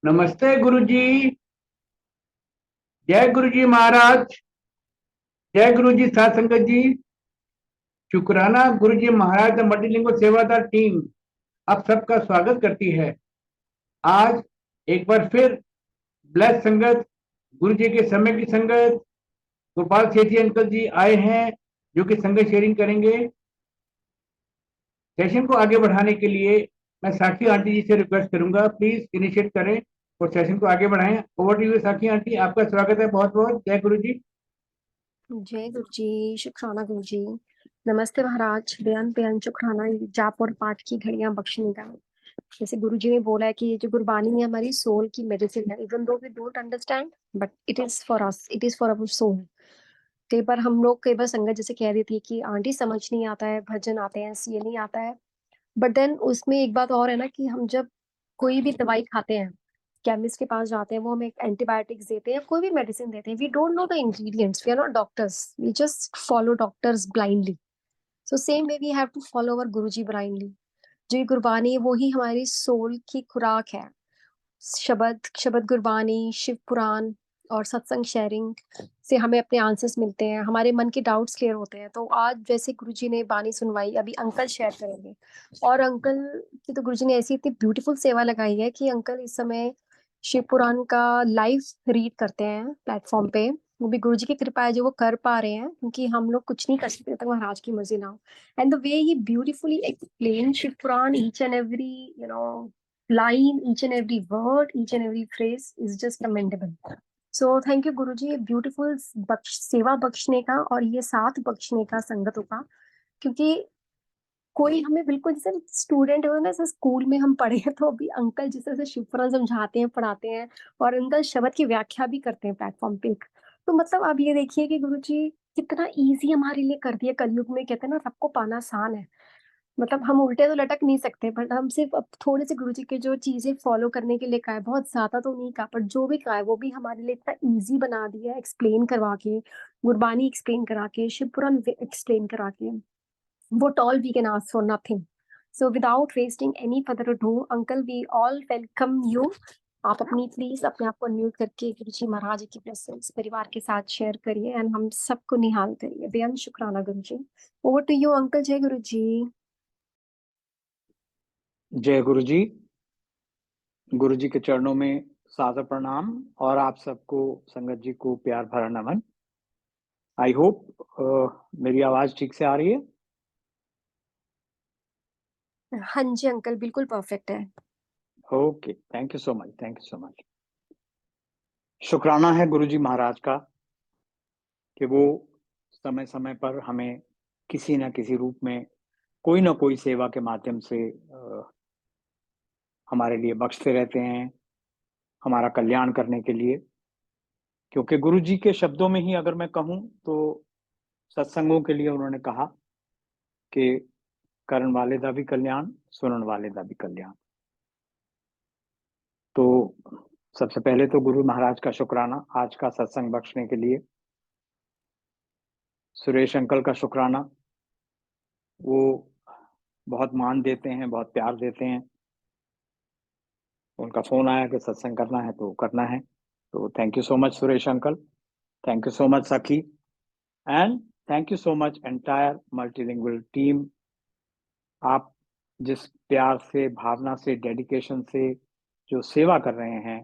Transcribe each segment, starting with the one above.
नमस्ते गुरुजी। जय गुरुजी महाराज। जय गुरुजी साध संगत जी। शुक्राना गुरुजी महाराज द मल्टीलिंगुअल सेवादार टीम आप सबका स्वागत करती है। आज एक बार फिर ब्लेस संगत गुरुजी के समय की संगत गोपाल सेठी अंकल जी आए हैं जो कि संगत शेयरिंग करेंगे। सेशन को आगे बढ़ाने के लिए मैं साक्षी आंटी जी से रिक्वेस्ट करूंगा, प्लीज इनिशिएट करें और सेशन को आगे बढ़ाएं। Over to you Sakshi aunty, आपका स्वागत है। बहुत बहुत जय गुरु जी। जय गुरु जी, शुक्राना गुरु जी। नमस्ते महाराज। बेअंत बेअंत शुक्राना जाप और पाठ की घड़ियां बख्शने का। जैसे गुरु जी ने बोला है कि ये जो गुरबानी है हमारी सोल की मेडिसिन है। Even though we don't understand but it is for us, it is for our soul. कई बार हम लोग, कई बार संगत जैसे कह रही थी कि आंटी समझ नहीं आता है, भजन आते हैं, ये नहीं आता है। बट देन उसमें एक बात और है ना कि हम जब कोई भी दवाई खाते हैं, केमिस्ट के पास जाते हैं, वो हमें एंटीबायोटिक्स देते हैं, कोई भी मेडिसिन देते हैं, we don't know the ingredients, we are not doctors, we just follow doctors blindly. So same way we have to follow our Guruji blindly. जो ये गुरबानी है वो ही हमारी सोल की खुराक है। शब्द शब्द गुरबानी, शिव पुराण और सत्संग शेयरिंग से हमें अपने आंसर्स मिलते हैं, हमारे मन के डाउट्स क्लियर होते हैं। तो आज जैसे गुरुजी ने बानी सुनवाई, अभी अंकल शेयर करेंगे। और अंकल की तो गुरुजी ने ऐसी इतनी ब्यूटीफुल सेवा लगाई है कि अंकल इस समय शिव पुराण का लाइव रीड करते हैं प्लेटफॉर्म पे। वो भी गुरुजी की कृपा है जो वो कर पा रहे हैं, क्योंकि हम लोग कुछ नहीं कर सकते जब तक महाराज की मर्जी ना हो। And the way he beautifully explain Shiv Puran, each and every line, each and every word, each and every phrase is just commendable. So thank you गुरुजी, ये beautiful सेवा बख्शने का और ये साथ बख्शने का संगतों का। क्योंकि कोई हमें बिल्कुल जैसे स्टूडेंट हो ना, जैसे स्कूल में हम पढ़े हैं, तो अभी अंकल जिस तरह से शिवपुराण समझाते हैं, पढ़ाते हैं, और अंकल शब्द की व्याख्या भी करते हैं प्लेटफॉर्म पे। तो मतलब आप ये देखिए कि गुरुजी कितना इजी हमारे लिए कर दिया। कलयुग में कहते हैं ना, सबको पाना आसान है। मतलब हम उल्टे तो लटक नहीं सकते, बट हम सिर्फ अब थोड़े से गुरुजी के जो चीजें फॉलो करने के लिए कहा है, बहुत ज्यादा तो नहीं कहा, पर जो भी कहा है वो भी हमारे लिए इतना इजी बना दिया है, एक्सप्लेन करवा के, गुरबानी एक्सप्लेन करा के, शिव पुराण एक्सप्लेन करा के। what all we can ask for, nothing. So without wasting any further ado, uncle, we all welcome you. आप अपनी प्लीज अपने आप को म्यूट करके गुरु जी महाराज की प्रेजेंस परिवार के साथ शेयर करिए एंड हम सबको निहाल करिए। बेअंत शुक्राना Guru ji. Over to you uncle. जय गुरु जी। जय गुरु जी। गुरु जी के चरणों में सादर प्रणाम और आप सबको, संगत जी को प्यार भरा नमन। आई होप मेरी आवाज ठीक से आ रही है। हाँ जी अंकल, बिल्कुल परफेक्ट है। Okay, thank you so much, thank you so much. शुक्राना है गुरु जी महाराज का कि वो समय समय पर हमें किसी न किसी रूप में कोई ना कोई सेवा के माध्यम से हमारे लिए बख्शते रहते हैं, हमारा कल्याण करने के लिए। क्योंकि गुरु जी के शब्दों में ही अगर मैं कहूँ तो सत्संगों के लिए उन्होंने कहा कि करन वाले दा भी कल्याण, सुनन वाले दा भी कल्याण। तो सबसे पहले तो गुरु महाराज का शुक्राना आज का सत्संग बख्शने के लिए। सुरेश अंकल का शुक्राना, वो बहुत मान देते हैं, बहुत प्यार देते हैं। उनका फोन आया कि सत्संग करना है तो करना है। तो thank you so much Suresh uncle, thank you so much Sakhi, and thank you so much entire multilingual team. आप जिस प्यार से, भावना से, डेडिकेशन से जो सेवा कर रहे हैं,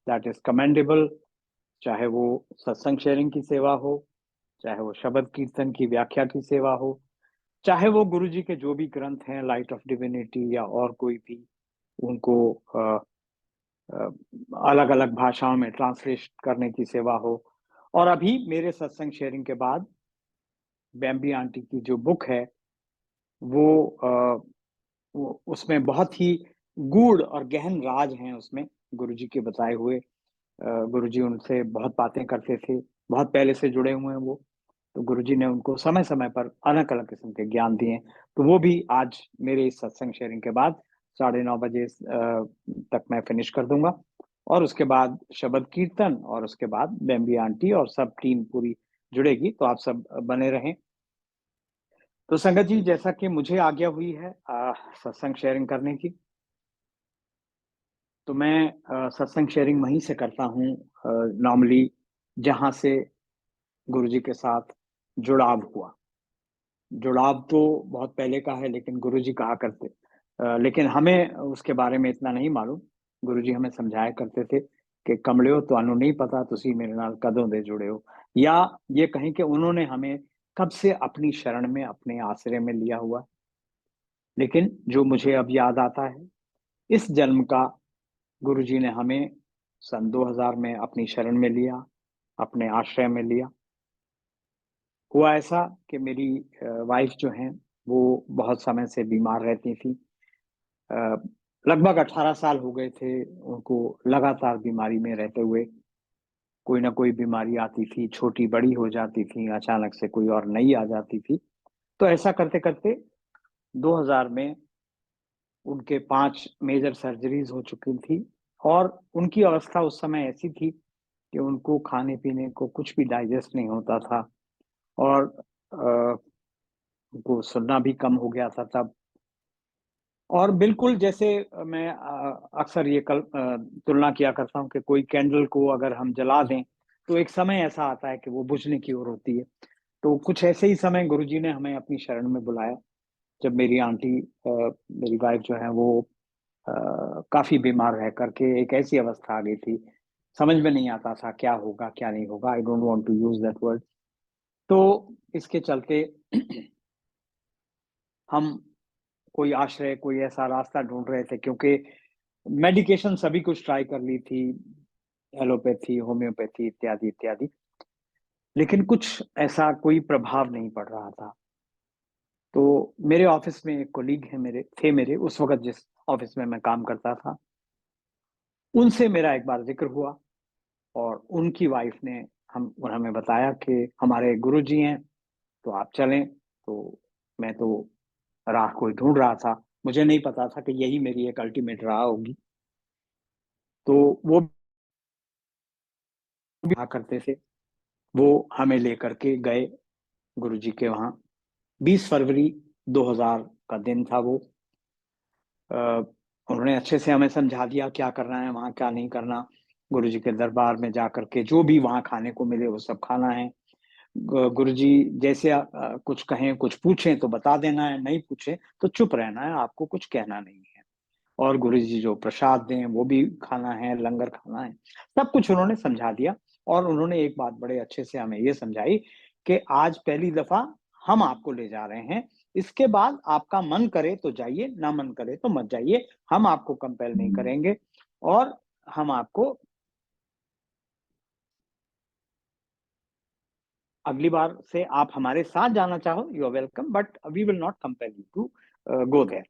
दैट इज कमेंडेबल। चाहे वो सत्संग शेयरिंग की सेवा हो, चाहे वो शब्द कीर्तन की व्याख्या की सेवा हो, चाहे वो गुरु जी के जो भी ग्रंथ हैं, लाइट ऑफ डिविनिटी या और कोई भी, उनको अलग अलग भाषाओं में ट्रांसलेट करने की सेवा हो। और अभी मेरे सत्संग शेयरिंग के बाद बैम्बी आंटी की जो बुक है वो उसमें बहुत ही गूढ़ और गहन राज हैं उसमें, गुरुजी के बताए हुए। गुरुजी उनसे बहुत बातें करते थे, बहुत पहले से जुड़े हुए हैं वो। तो गुरुजी ने उनको समय समय पर अलग अलग किस्म के ज्ञान दिए। तो वो भी आज मेरे इस सत्संग शेयरिंग के बाद 9:30 बजे तक मैं फिनिश कर दूंगा। और उसके बाद शब्द कीर्तन, और उसके बाद बेम्बी आंटी और सब टीम पूरी जुड़ेगी। तो आप सब बने रहें। तो संगत जी, जैसा कि मुझे आज्ञा हुई है सत्संग शेयरिंग करने की, तो मैं सत्संग शेयरिंग वहीं से करता हूँ नॉर्मली, जहाँ से गुरुजी के साथ जुड़ाव हुआ। जुड़ाव तो बहुत पहले का है, लेकिन गुरुजी कहा करते, लेकिन हमें उसके बारे में इतना नहीं मालूम। गुरुजी हमें समझाया करते थे कि कमलियो ਤੁਹਾਨੂੰ नहीं पता ਤੁਸੀਂ मेरे नाल कदों दे जुड़े हो, या ये कहें कि उन्होंने हमें कब से अपनी शरण में, अपने आश्रय में लिया हुआ। लेकिन जो मुझे अब याद आता है, इस जन्म का गुरुजी ने हमें सन 2000 में अपनी शरण में लिया, अपने आश्रय में लिया। हुआ ऐसा कि मेरी वाइफ जो हैं, वो बहुत समय से बीमार रहती थी। लगभग 18 साल हो गए थे उनको लगातार बीमारी में रहते हुए। कोई ना कोई बीमारी आती थी, छोटी बड़ी हो जाती थी, अचानक से कोई और नई आ जाती थी। तो ऐसा करते करते 2000 में उनके 5 मेजर सर्जरीज हो चुकी थी, और उनकी अवस्था उस समय ऐसी थी कि उनको खाने पीने को कुछ भी डाइजेस्ट नहीं होता था, और उनको सुनना भी कम हो गया था तब। और बिल्कुल जैसे मैं अक्सर ये तुलना किया करता हूँ कि कोई कैंडल को अगर हम जला दें, तो एक समय ऐसा आता है कि वो बुझने की ओर होती है। तो कुछ ऐसे ही समय गुरुजी ने हमें अपनी शरण में बुलाया, जब मेरी आंटी, मेरी वाइफ जो है वो काफी बीमार रह करके एक ऐसी अवस्था आ गई थी, समझ में नहीं आता था क्या होगा क्या नहीं होगा। I don't want to use that word. तो इसके चलते हम कोई आश्रय, कोई ऐसा रास्ता ढूंढ रहे थे, क्योंकि मेडिकेशन सभी कुछ ट्राई कर ली थी, एलोपैथी, होम्योपैथी इत्यादि इत्यादि, लेकिन कुछ ऐसा कोई प्रभाव नहीं पड़ रहा था। तो मेरे ऑफिस में एक कोलीग है, मेरे उस वक्त जिस ऑफिस में मैं काम करता था, उनसे मेरा एक बार जिक्र हुआ, और उनकी वाइफ ने हमें बताया कि हमारे गुरुजी हैं, तो आप चलें। तो मैं तो राह कोई ढूंढ रहा था, मुझे नहीं पता था कि यही मेरी एक अल्टीमेट राह होगी। तो वो भी कहा करते थे, वो हमें लेकर के गए गुरुजी के वहां। 20 फरवरी 2000 का दिन था वो। उन्होंने अच्छे से हमें समझा दिया क्या करना है वहां, क्या नहीं करना। गुरुजी के दरबार में जाकर के जो भी वहां खाने को मिले वो सब खाना है। गुरुजी जैसे कुछ कहें, कुछ पूछें तो बता देना है, नहीं पूछे तो चुप रहना है, आपको कुछ कहना नहीं है। और गुरुजी जो प्रसाद दें वो भी खाना है, लंगर खाना है, सब कुछ उन्होंने समझा दिया। और उन्होंने एक बात बड़े अच्छे से हमें ये समझाई कि आज पहली दफा हम आपको ले जा रहे हैं, इसके बाद आपका मन करे तो जाइए, ना मन करे तो मत जाइए, हम आपको कंपेल नहीं करेंगे, और हम आपको अगली बार से आप हमारे साथ जाना चाहो, you are welcome, but we will not compel you to go there.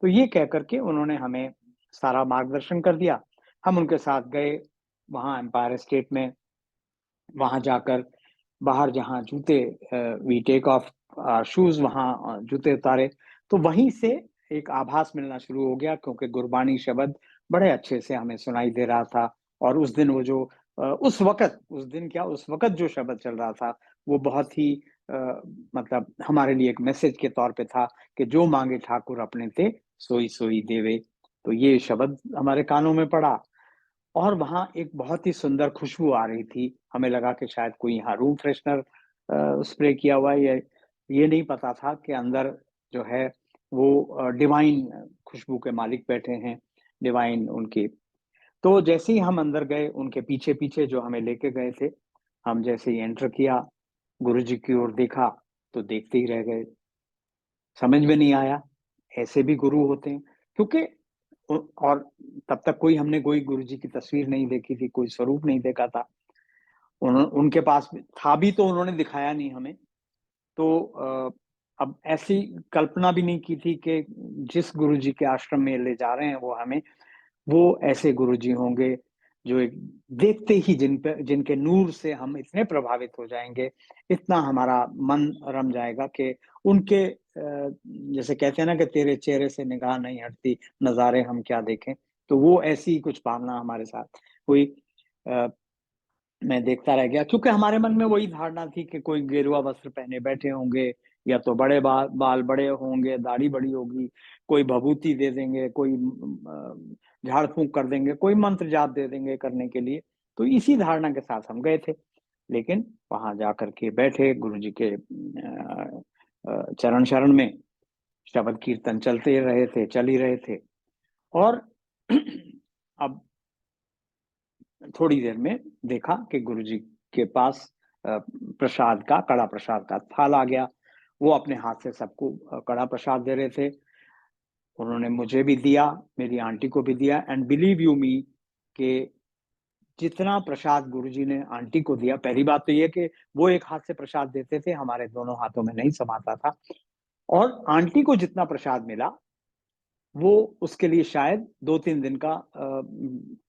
तो ये कह करके उन्होंने हमें सारा मार्गदर्शन कर दिया। हम उनके साथ गए वहां एम्पायर स्टेट में। वहां जाकर बाहर जहां जूते, वी टेक ऑफ शूज, वहां जूते उतारे, तो वहीं से एक आभास मिलना शुरू हो गया, क्योंकि गुरबानी शब्द बड़े अच्छे से हमें सुनाई दे रहा था। और उस दिन वो जो उस दिन क्या, उस वक्त जो शब्द चल रहा था, वो बहुत ही मतलब हमारे लिए एक मैसेज के तौर पे था कि जो मांगे ठाकुर अपने ते, सोई सोई देवे। तो ये शब्द हमारे कानों में पड़ा, और वहां एक बहुत ही सुंदर खुशबू आ रही थी। हमें लगा कि शायद कोई यहाँ रूम फ्रेशनर स्प्रे किया हुआ है। ये नहीं पता था कि अंदर जो है वो डिवाइन खुशबू के मालिक बैठे हैं, डिवाइन उनकी। तो जैसे ही हम अंदर गए, उनके पीछे पीछे जो हमें लेके गए थे, हम जैसे ही एंटर किया, गुरुजी की ओर देखा, तो देखते ही रह गए। समझ में नहीं आया, ऐसे भी गुरु होते हैं, क्योंकि और तब तक कोई गुरुजी की तस्वीर नहीं देखी थी, कोई स्वरूप नहीं देखा था। उनके पास था भी तो उन्होंने दिखाया नहीं हमें। तो अब ऐसी कल्पना भी नहीं की थी कि जिस गुरुजी के आश्रम में ले जा रहे हैं वो हमें, वो ऐसे गुरुजी होंगे जो एक देखते ही जिनके नूर से हम इतने प्रभावित हो जाएंगे, इतना हमारा मन रम जाएगा कि उनके जैसे कहते हैं ना कि तेरे चेहरे से निगाह नहीं हटती, नजारे हम क्या देखें। तो वो ऐसी ही कुछ भावना हमारे साथ हुई। मैं देखता रह गया, क्योंकि हमारे मन में वही धारणा थी कि कोई गेरुआ वस्त्र पहने बैठे होंगे, या तो बड़े बाल बड़े होंगे, दाढ़ी बड़ी होगी, कोई भभूति दे देंगे, कोई झाड़ फूंक कर देंगे, कोई मंत्र जाप दे देंगे करने के लिए। तो इसी धारणा के साथ हम गए थे। लेकिन वहां जाकर के बैठे गुरुजी के चरण शरण में, शब्द कीर्तन चलते रहे थे, चल ही रहे थे। और अब थोड़ी देर में देखा कि गुरुजी के पास प्रसाद का, कड़ा प्रसाद का थाल आ गया। वो अपने हाथ से सबको कड़ा प्रसाद दे रहे थे। उन्होंने मुझे भी दिया, मेरी आंटी को भी दिया। एंड बिलीव यू मी कि जितना प्रसाद गुरुजी ने आंटी को दिया, पहली बात तो ये कि वो एक हाथ से प्रसाद देते थे, हमारे दोनों हाथों में नहीं समाता था। और आंटी को जितना प्रसाद मिला वो उसके लिए शायद 2-3 दिन का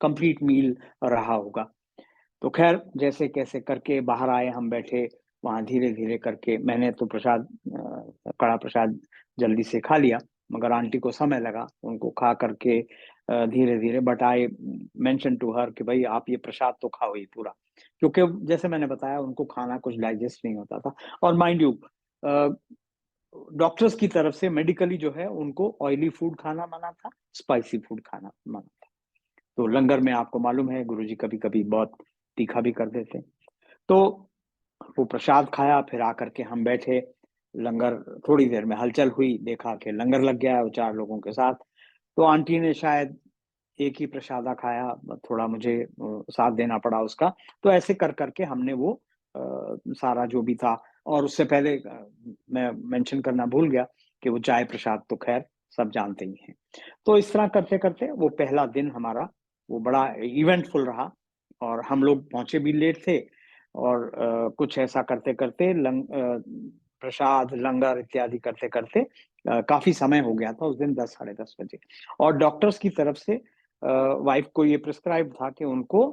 कंप्लीट मील रहा होगा। तो खैर जैसे कैसे करके बाहर आए, हम बैठे वहां, धीरे धीरे करके मैंने तो प्रसाद, कड़ा प्रसाद जल्दी से खा लिया, मगर आंटी को समय लगा उनको खा करके धीरे धीरे। But I mention to her कि भाई आप ये प्रसाद तो खाओ ही पूरा, क्योंकि जैसे मैंने बताया उनको खाना कुछ डाइजेस्ट नहीं होता था। और माइंड यू, डॉक्टर्स की तरफ से मेडिकली जो है उनको ऑयली फूड खाना मना था, स्पाइसी फूड खाना मना था। तो लंगर में आपको मालूम है गुरुजी कभी कभी बहुत तीखा भी कर देते। तो वो प्रसाद खाया, फिर आकर के हम बैठे। लंगर थोड़ी देर में हलचल हुई, देखा कि लंगर लग गया है 4 लोगों के साथ। तो आंटी ने शायद एक ही प्रसादा खाया, थोड़ा मुझे साथ देना पड़ा उसका। तो ऐसे कर करके हमने वो सारा जो भी था। और उससे पहले मैं मेंशन करना भूल गया कि वो चाय प्रसाद तो खैर सब जानते ही हैं। तो इस तरह करते करते वो पहला दिन हमारा वो बड़ा इवेंटफुल रहा। और हम लोग पहुंचे भी लेट थे। और कुछ ऐसा करते करते प्रसाद, लंगर इत्यादि करते करते काफी समय हो गया था उस दिन, 10 साढ़े 10 बजे। और डॉक्टर्स की तरफ से वाइफ को ये प्रिस्क्राइब था कि उनको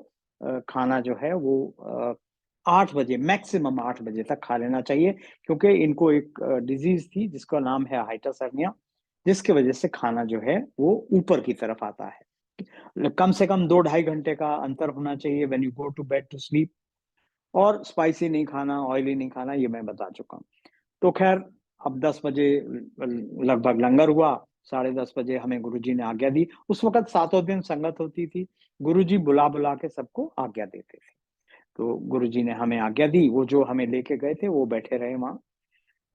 खाना जो है वो 8 बजे, मैक्सिमम 8 बजे तक खा लेना चाहिए, क्योंकि इनको एक डिजीज थी जिसका नाम है हाइटस हर्निया, जिसकी वजह से खाना जो है वो ऊपर की तरफ आता है। कम से कम 2-2.5 घंटे का अंतर होना चाहिए when you go to bed to sleep. और स्पाइसी नहीं खाना, ऑयली नहीं खाना, ये मैं बता चुका हूँ। तो खैर अब 10 बजे लगभग लंगर हुआ, 10:30 बजे हमें गुरुजी ने आज्ञा दी। उस वक्त 7 दिन संगत होती थी, गुरुजी बुला बुला के सबको आज्ञा देते थे। तो गुरुजी ने हमें आज्ञा दी, वो जो हमें लेके गए थे वो बैठे रहे वहां।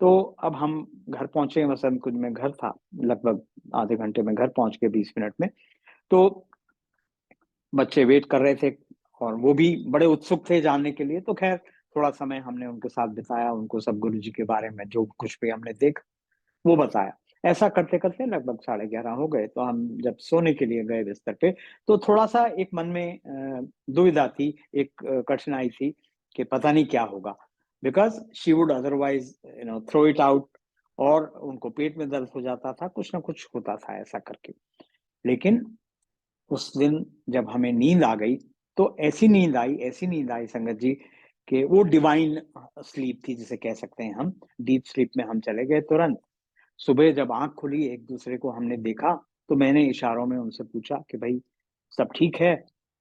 तो अब हम घर पहुंचे, वसंत कुंज में घर था, लगभग आधे घंटे में घर पहुंच के 20 मिनट में। तो बच्चे वेट कर रहे थे और वो भी बड़े उत्सुक थे जानने के लिए। तो खैर थोड़ा समय हमने उनके साथ बिताया, उनको सब गुरुजी के बारे में जो कुछ भी हमने देखा वो बताया। ऐसा करते करते लगभग 11:30 हो गए। तो हम जब सोने के लिए गए बिस्तर पे, तो थोड़ा सा एक मन में दुविधा थी, एक कठिनाई थी कि पता नहीं क्या होगा, because she would otherwise throw it out. और उनको पेट में दर्द हो जाता था, कुछ ना कुछ होता था ऐसा करके। लेकिन उस दिन जब हमें नींद आ गई, तो ऐसी नींद आई, ऐसी नींद आई संगत जी, कि वो डिवाइन स्लीप थी जिसे कह सकते हैं हम। डीप स्लीप में हम चले गए तुरंत। सुबह जब आंख खुली, एक दूसरे को हमने देखा, तो मैंने इशारों में उनसे पूछा कि भाई सब ठीक है।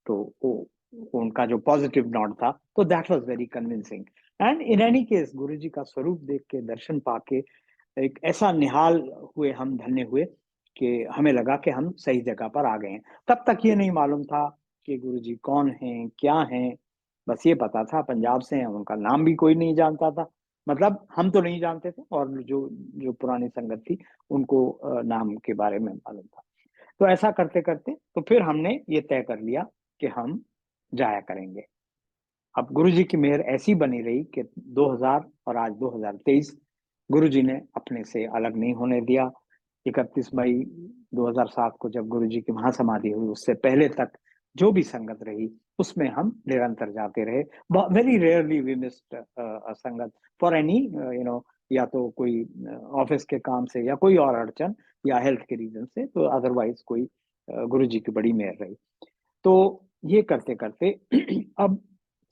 तो उनका जो पॉजिटिव नॉट था, तो that was very convincing. And in any case Guruji का स्वरूप देख के, दर्शन पाके एक ऐसा निहाल हुए हम, धन्य हुए कि हमें लगा कि हम सही जगह पर आ गए हैं। तब तक ये नहीं मालूम था कि गुरुजी कौन हैं, क्या हैं। बस ये पता था पंजाब से हैं, उनका नाम भी कोई नहीं जानता था। मतलब हम तो नहीं जानते थे, और जो जो पुरानी संगत थी उनको नाम के बारे में मालूम था। तो ऐसा करते करते तो फिर हमने ये तय कर लिया कि हम जाया करेंगे। अब गुरुजी की मेहर ऐसी बनी रही कि 2000 और आज 2023 गुरुजी ने अपने से अलग नहीं होने दिया। 31 मई 2007 को जब गुरुजी की महासमाधि हुई, उससे पहले तक जो भी संगत रही उसमें हम निरंतर जाते रहे। Very rarely we missed a sangat for any या तो कोई ऑफिस के काम से, या कोई और अड़चन, या हेल्थ के रीजन से। तो अदरवाइज कोई गुरुजी की बड़ी मेहर रही। तो ये करते करते अब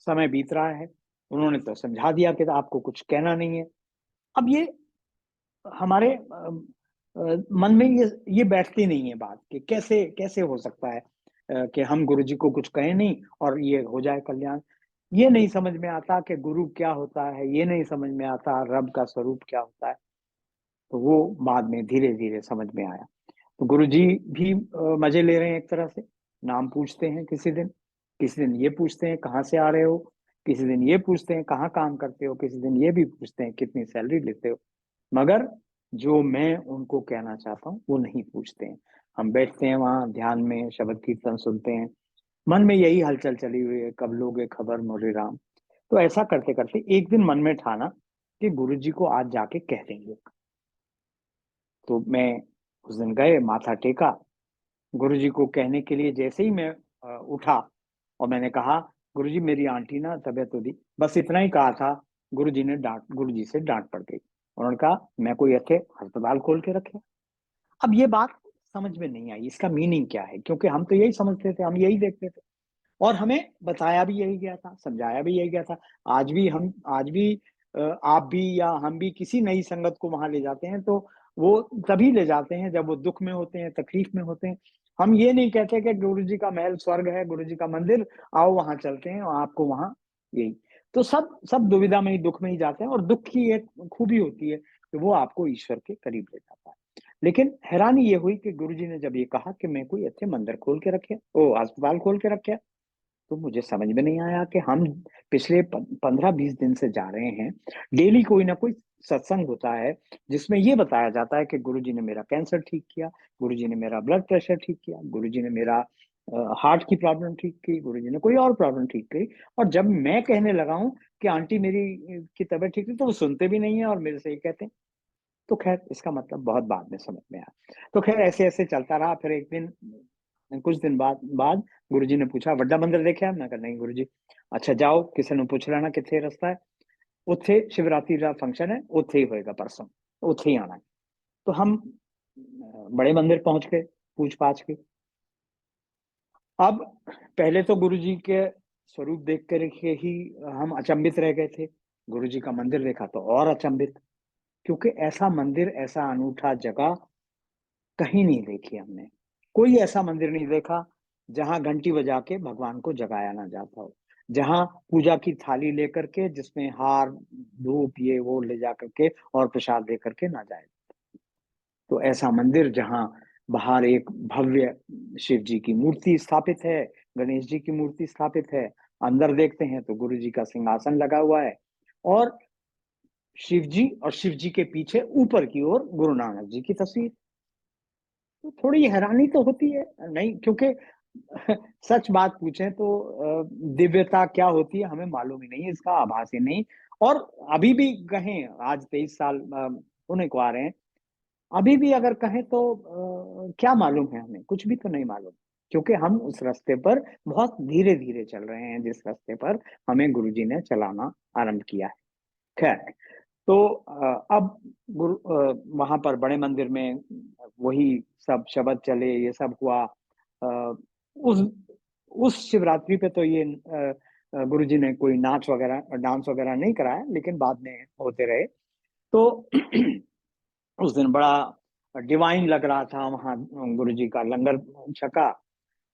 समय बीत रहा है। उन्होंने तो समझा दिया कि आपको कुछ कहना नहीं है। अब ये हमारे मन में ये बैठती नहीं है बात कि कैसे कैसे हो सकता है कि हम गुरुजी को कुछ कहें नहीं और ये हो जाए कल्याण। ये नहीं समझ में आता कि गुरु क्या होता है, ये नहीं समझ में आता रब का स्वरूप क्या होता है। तो वो बाद में धीरे धीरे समझ में आया। तो गुरुजी भी मजे ले रहे हैं एक तरह से। नाम पूछते हैं किसी दिन ये पूछते हैं कहाँ से आ रहे हो, किसी दिन ये पूछते हैं कहाँ काम करते हो, किसी दिन ये भी पूछते हैं कितनी सैलरी लेते हो। मगर जो मैं उनको कहना चाहता हूँ वो नहीं पूछते हैं। हम बैठते हैं वहां ध्यान में, शब्द कीर्तन सुनते हैं, मन में यही हलचल चली हुई है, कब लोगे खबर मोरे राम। तो ऐसा करते करते एक दिन मन में ठाना कि गुरुजी को आज जाके कह देंगे। तो मैं उस दिन गए, माथा टेका, गुरुजी को कहने के लिए जैसे ही मैं उठा और मैंने कहा गुरुजी मेरी आंटी ना तबीयत हो दी, बस इतना ही कहा था, गुरुजी से डांट पड़ गई। उन्होंने कहा मैं कोई अच्छे अस्पताल खोल के रखे। अब ये बात समझ में नहीं आई, इसका मीनिंग क्या है, क्योंकि हम तो यही समझते थे, हम यही देखते थे और हमें बताया भी यही गया था, समझाया भी यही गया था। आज भी आप भी या हम भी किसी नई संगत को वहां ले जाते हैं तो वो तभी ले जाते हैं जब वो दुख में होते हैं, तकलीफ में होते हैं। हम ये नहीं कहते कि गुरु जी का महल स्वर्ग है, गुरु जी का मंदिर, आओ वहां चलते हैं और आपको वहां यही। तो सब सब दुविधा में ही, दुख में ही जाते हैं और दुख की एक खूबी होती है कि वो आपको ईश्वर के करीब ले जाता है। लेकिन हैरानी ये हुई कि गुरुजी ने जब ये कहा कि मैं कोई अच्छे मंदिर खोल के रखे, ओ अस्पताल खोल के रखे, तो मुझे समझ में नहीं आया कि हम पिछले 15-20 दिन से जा रहे हैं, डेली कोई ना कोई सत्संग होता है जिसमें ये बताया जाता है कि गुरुजी ने मेरा कैंसर ठीक किया, गुरुजी ने मेरा ब्लड प्रेशर ठीक किया, गुरुजी ने मेरा हार्ट की प्रॉब्लम ठीक की, गुरुजी ने कोई और प्रॉब्लम ठीक की। और जब मैं कहने लगा हूँ कि आंटी मेरी की तबीयत ठीक थी, तो वो सुनते भी नहीं है और मेरे से ये कहते हैं। तो खैर इसका मतलब बहुत बाद में समझ में आया। तो खैर ऐसे ऐसे चलता रहा। फिर एक दिन, कुछ दिन बाद गुरुजी ने पूछा ਵੱਡਾ मंदिर देखा है? मैं कहा नहीं गुरुजी। अच्छा जाओ ਕਿਸੇ ਨੂੰ ਪੁੱਛ ਲੈਣਾ ਕਿੱਥੇ ਰਸਤਾ ਹੈ, ਉੱਥੇ शिवरात्रि का फंक्शन है, ਉੱਥੇ ही होएगा परसों, ਉੱਥੇ ही आना है। तो हम बड़े मंदिर पहुंच गए पूछ पाछ के। अब पहले तो गुरुजी के स्वरूप देख कर के ही हम अचंभित रह गए थे, गुरुजी का मंदिर देखा तो और अचंभित, क्योंकि ऐसा मंदिर, ऐसा अनूठा जगह कहीं नहीं देखी हमने। कोई ऐसा मंदिर नहीं देखा जहां घंटी बजा के भगवान को जगाया ना जाता हो, जहां पूजा की थाली लेकर के जिसमें हार धूप ये वो ले जा करके और प्रसाद लेकर के ना जाए। तो ऐसा मंदिर जहां बाहर एक भव्य शिव जी की मूर्ति स्थापित है, गणेश जी की मूर्ति स्थापित है, अंदर देखते हैं तो गुरु जी का सिंहासन लगा हुआ है और शिव जी और शिव जी के पीछे ऊपर की ओर गुरु नानक जी की तस्वीर। तो थोड़ी हैरानी तो होती है नहीं, क्योंकि सच बात पूछें तो दिव्यता क्या होती है हमें मालूम ही नहीं है, इसका आभास ही नहीं। और अभी भी कहें, आज 23 साल होने को आ रहे हैं, अभी भी अगर कहें तो क्या मालूम है हमें, कुछ भी तो नहीं मालूम, क्योंकि हम उस रास्ते पर बहुत धीरे धीरे चल रहे हैं जिस रास्ते पर हमें गुरुजी ने चलाना आरंभ किया है। खैर, तो अब वहां पर बड़े मंदिर में वही सब शब्द चले, ये सब हुआ। उस शिवरात्रि पे तो ये गुरुजी ने कोई नाच वगैरह डांस वगैरह नहीं कराया, लेकिन बाद में होते रहे। तो उस दिन बड़ा डिवाइन लग रहा था वहां, गुरुजी का लंगर छका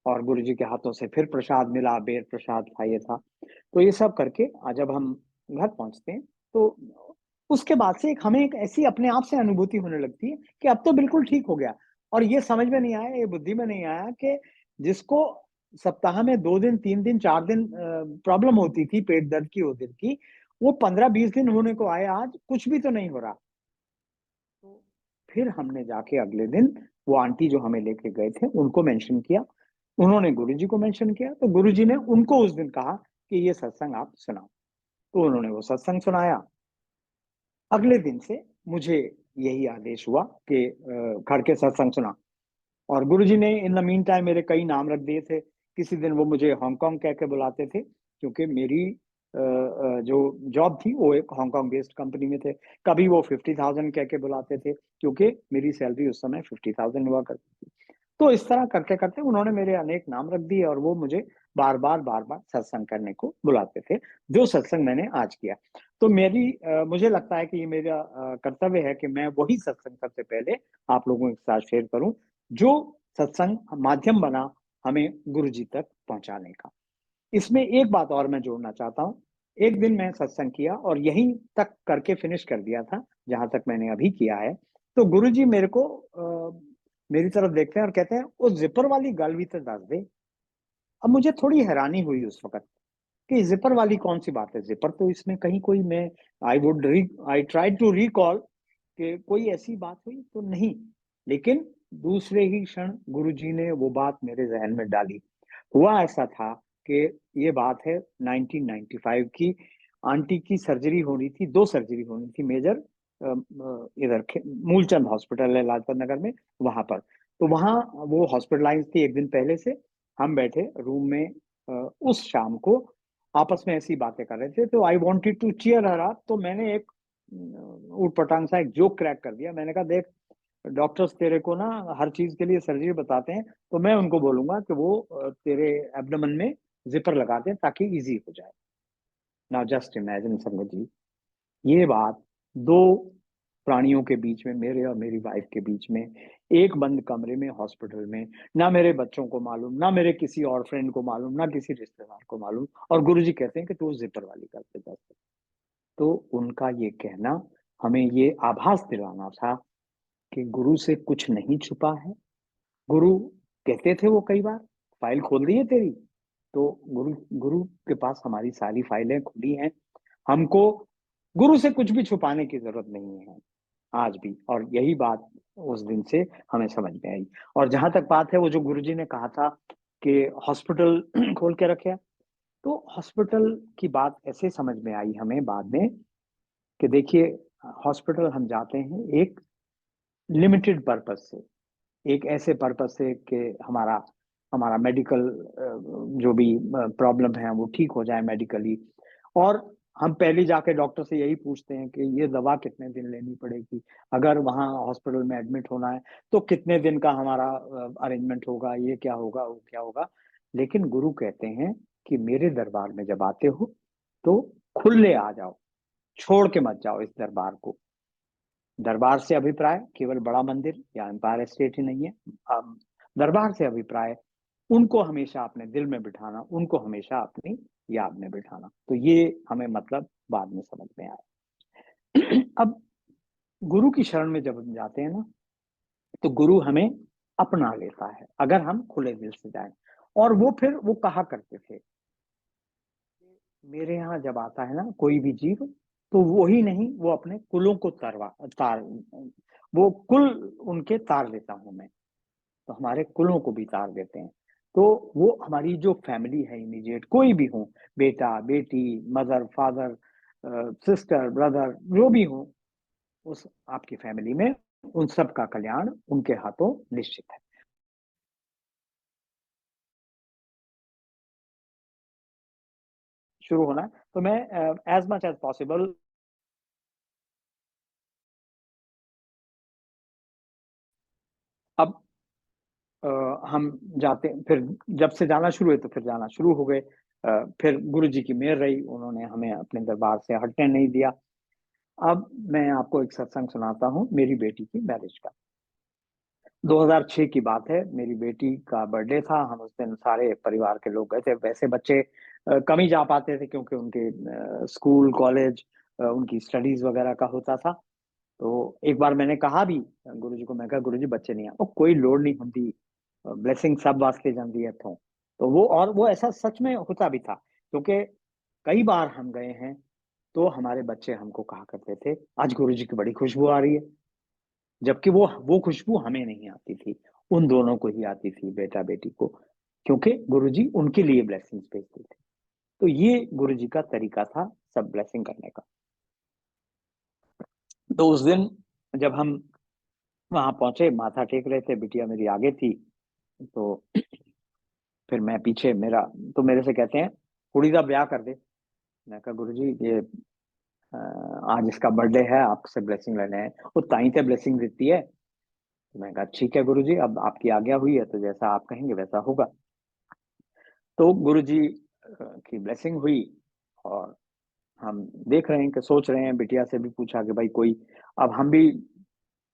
और गुरुजी के हाथों से फिर प्रसाद मिला, बेर प्रसाद था, ये था। तो ये सब करके आज जब हम घर पहुंचते हैं तो उसके बाद से हमें एक ऐसी अपने आप से अनुभूति होने लगती है कि अब तो बिल्कुल ठीक हो गया। और ये समझ में नहीं आया, ये बुद्धि में नहीं आया कि जिसको सप्ताह में 2 दिन 3 दिन 4 दिन प्रॉब्लम होती थी, पेट दर्द की उधर की, वो 15-20 दिन होने को आए, आज कुछ भी तो नहीं हो रहा। तो फिर हमने जाके अगले दिन वो आंटी जो हमें लेके गए थे उनको मेंशन किया, उन्होंने गुरुजी को मेंशन किया, तो गुरुजी ने उनको उस दिन कहा कि ये सत्संग आप सुनाओ। तो उन्होंने वो सत्संग सुनाया। अगले दिन से मुझे यही आदेश हुआ कि खड़ के सत्संग सुना। और गुरुजी ने इन द मीन टाइम मेरे कई नाम रख दिए थे। किसी दिन वो मुझे हांगकांग कह के बुलाते थे, क्योंकि मेरी जो जॉब थी वो एक हांगकांग बेस्ड कंपनी में थे। कभी वो 50,000 कह के बुलाते थे, क्योंकि मेरी सैलरी उस समय 50,000 हुआ करती थी। तो इस तरह करते करते उन्होंने मेरे अनेक नाम रख दिए और वो मुझे बार बार सत्संग करने को बुलाते थे, जो सत्संग मैंने आज किया। तो मुझे लगता है कि ये मेरा कर्तव्य है कि मैं वही सत्संग सबसे पहले आप लोगों के साथ शेयर करूं, जो सत्संग माध्यम बना हमें गुरु जी तक पहुंचाने का। इसमें एक बात और मैं जोड़ना चाहता हूँ। एक दिन मैं सत्संग किया और यहीं तक करके फिनिश कर दिया था जहां तक मैंने अभी किया है। तो गुरुजी मेरे को मेरी तरफ देखते हैं और कहते हैं, वो जिपर वाली गल भी तो दस दे। अब मुझे थोड़ी हैरानी हुई उस वक्त कि जिपर वाली कौन सी बात है। जिपर तो इसमें कहीं कोई, मैं आई ट्राई टू रिकॉल कि कोई ऐसी बात हुई तो नहीं। लेकिन दूसरे ही क्षण गुरुजी ने वो बात मेरे जहन में डाली। हुआ ऐसा था कि ये बात है 1995 की। आंटी की सर्जरी होनी थी, 2 सर्जरी होनी थी मेजर, इधर मूलचंद हॉस्पिटल है लाजपत नगर में, वहां पर। तो वहां वो हॉस्पिटलाइज थी एक दिन पहले से। हम बैठे रूम में उस शाम को आपस में ऐसी बातें कर रहे थे। तो I wanted to cheer her up. तो मैंने एक ऊट पटांग सा एक जोक क्रैक कर दिया। मैंने कहा, देख डॉक्टर्स तेरे को ना हर चीज के लिए सर्जरी बताते हैं, तो मैं उनको बोलूंगा कि वो तेरे एब्डोमेन में जिपर लगा दें ताकि इजी हो जाए। नाउ जस्ट इमेजिन संगत जी, ये बात 2 प्राणियों के बीच में, मेरे और मेरी वाइफ के बीच में, एक बंद कमरे में हॉस्पिटल में, ना मेरे बच्चों को मालूम, ना मेरे किसी और फ्रेंड को मालूम, ना किसी रिश्तेदार को मालूम, और गुरुजी कहते हैं कि तू जिपर वाली करते जाते। तो उनका ये कहना हमें ये आभास दिलाना था कि गुरु से कुछ नहीं छुपा है। गुरु कहते थे वो कई बार, फाइल खोल दी है तेरी। तो गुरु गुरु के पास हमारी सारी फाइलें खुली हैं। हमको गुरु से कुछ भी छुपाने की जरूरत नहीं है आज भी। और यही बात उस दिन से हमें समझ में आई। और जहां तक बात है वो जो गुरुजी ने कहा था कि हॉस्पिटल खोल के रखे, तो हॉस्पिटल की बात ऐसे समझ में आई हमें बाद में कि देखिए, हॉस्पिटल हम जाते हैं एक लिमिटेड पर्पज से, एक ऐसे पर्पज से कि हमारा हमारा मेडिकल जो भी प्रॉब्लम है वो ठीक हो जाए मेडिकली। और हम पहले जाके डॉक्टर से यही पूछते हैं कि ये दवा कितने दिन लेनी पड़ेगी, अगर वहाँ हॉस्पिटल में एडमिट होना है तो कितने दिन का हमारा अरेंजमेंट होगा, ये क्या होगा, वो क्या होगा। लेकिन गुरु कहते हैं कि मेरे दरबार में जब आते हो तो खुले आ जाओ, छोड़ के मत जाओ इस दरबार को। दरबार से अभिप्राय केवल बड़ा मंदिर या एम्पायर स्टेट ही नहीं है। दरबार से अभिप्राय उनको हमेशा अपने दिल में बिठाना, उनको हमेशा अपनी याद में बिठाना। तो ये हमें मतलब बाद में समझ में आया। अब गुरु की शरण में जब हम जाते हैं ना, तो गुरु हमें अपना लेता है अगर हम खुले दिल से जाएं। और वो फिर वो कहा करते थे, मेरे यहाँ जब आता है ना कोई भी जीव, तो वो ही नहीं, वो अपने कुलों को तार वो कुल उनके तार देता हूं मैं। तो हमारे कुलों को भी तार देते हैं। तो वो हमारी जो फैमिली है इमीडिएट, कोई भी हो, बेटा बेटी, मदर फादर, सिस्टर ब्रदर, जो भी हो उस आपकी फैमिली में, उन सब का कल्याण उनके हाथों निश्चित है। शुरू होना है तो मैं एज मच एज पॉसिबल अब हम जाते, फिर जब से जाना शुरू हुए तो फिर जाना शुरू हो गए। फिर गुरु जी की मेहर रही, उन्होंने हमें अपने दरबार से हटने नहीं दिया। अब मैं आपको एक सत्संग सुनाता हूँ मेरी बेटी की मैरिज का। 2006 की बात है, मेरी बेटी का बर्थडे था। हम उस दिन सारे परिवार के लोग गए थे। वैसे बच्चे कम ही जा पाते थे क्योंकि उनके स्कूल कॉलेज उनकी स्टडीज वगैरह का होता था। तो एक बार मैंने कहा भी गुरुजी को, मैं कहा गुरुजी बच्चे नहीं आए, कोई लोड नहीं होती, ब्लेसिंग सब वास्ते जाती है। तो वो, और वो ऐसा सच में होता भी था क्योंकि कई बार हम गए हैं तो हमारे बच्चे हमको कहा करते थे, आज गुरुजी की बड़ी खुशबू आ रही है। जबकि वो खुशबू हमें नहीं आती थी, उन दोनों को ही आती थी, बेटा बेटी को, क्योंकि गुरुजी उनके लिए ब्लेसिंग्स भेजते थे। तो ये गुरुजी का तरीका था सब ब्लेसिंग करने का। तो उस दिन जब हम वहां पहुंचे, माथा टेक रहे थे, बिटिया मेरी आगे थी, तो फिर मैं पीछे, मेरा तो मेरे से कहते हैं कुड़ी का ब्याह कर दे। मैं कहा गुरुजी ये आज इसका बर्थडे है, आपसे ब्लेसिंग लेने हैं, वो ताई ते ब्लेसिंग देती है। तो मैं कहा ठीक है गुरुजी, अब आपकी आज्ञा हुई है तो जैसा आप कहेंगे वैसा होगा। तो गुरुजी की ब्लेसिंग हुई और हम देख रहे हैं कि सोच रहे हैं, बिटिया से भी पूछा कि भाई कोई, अब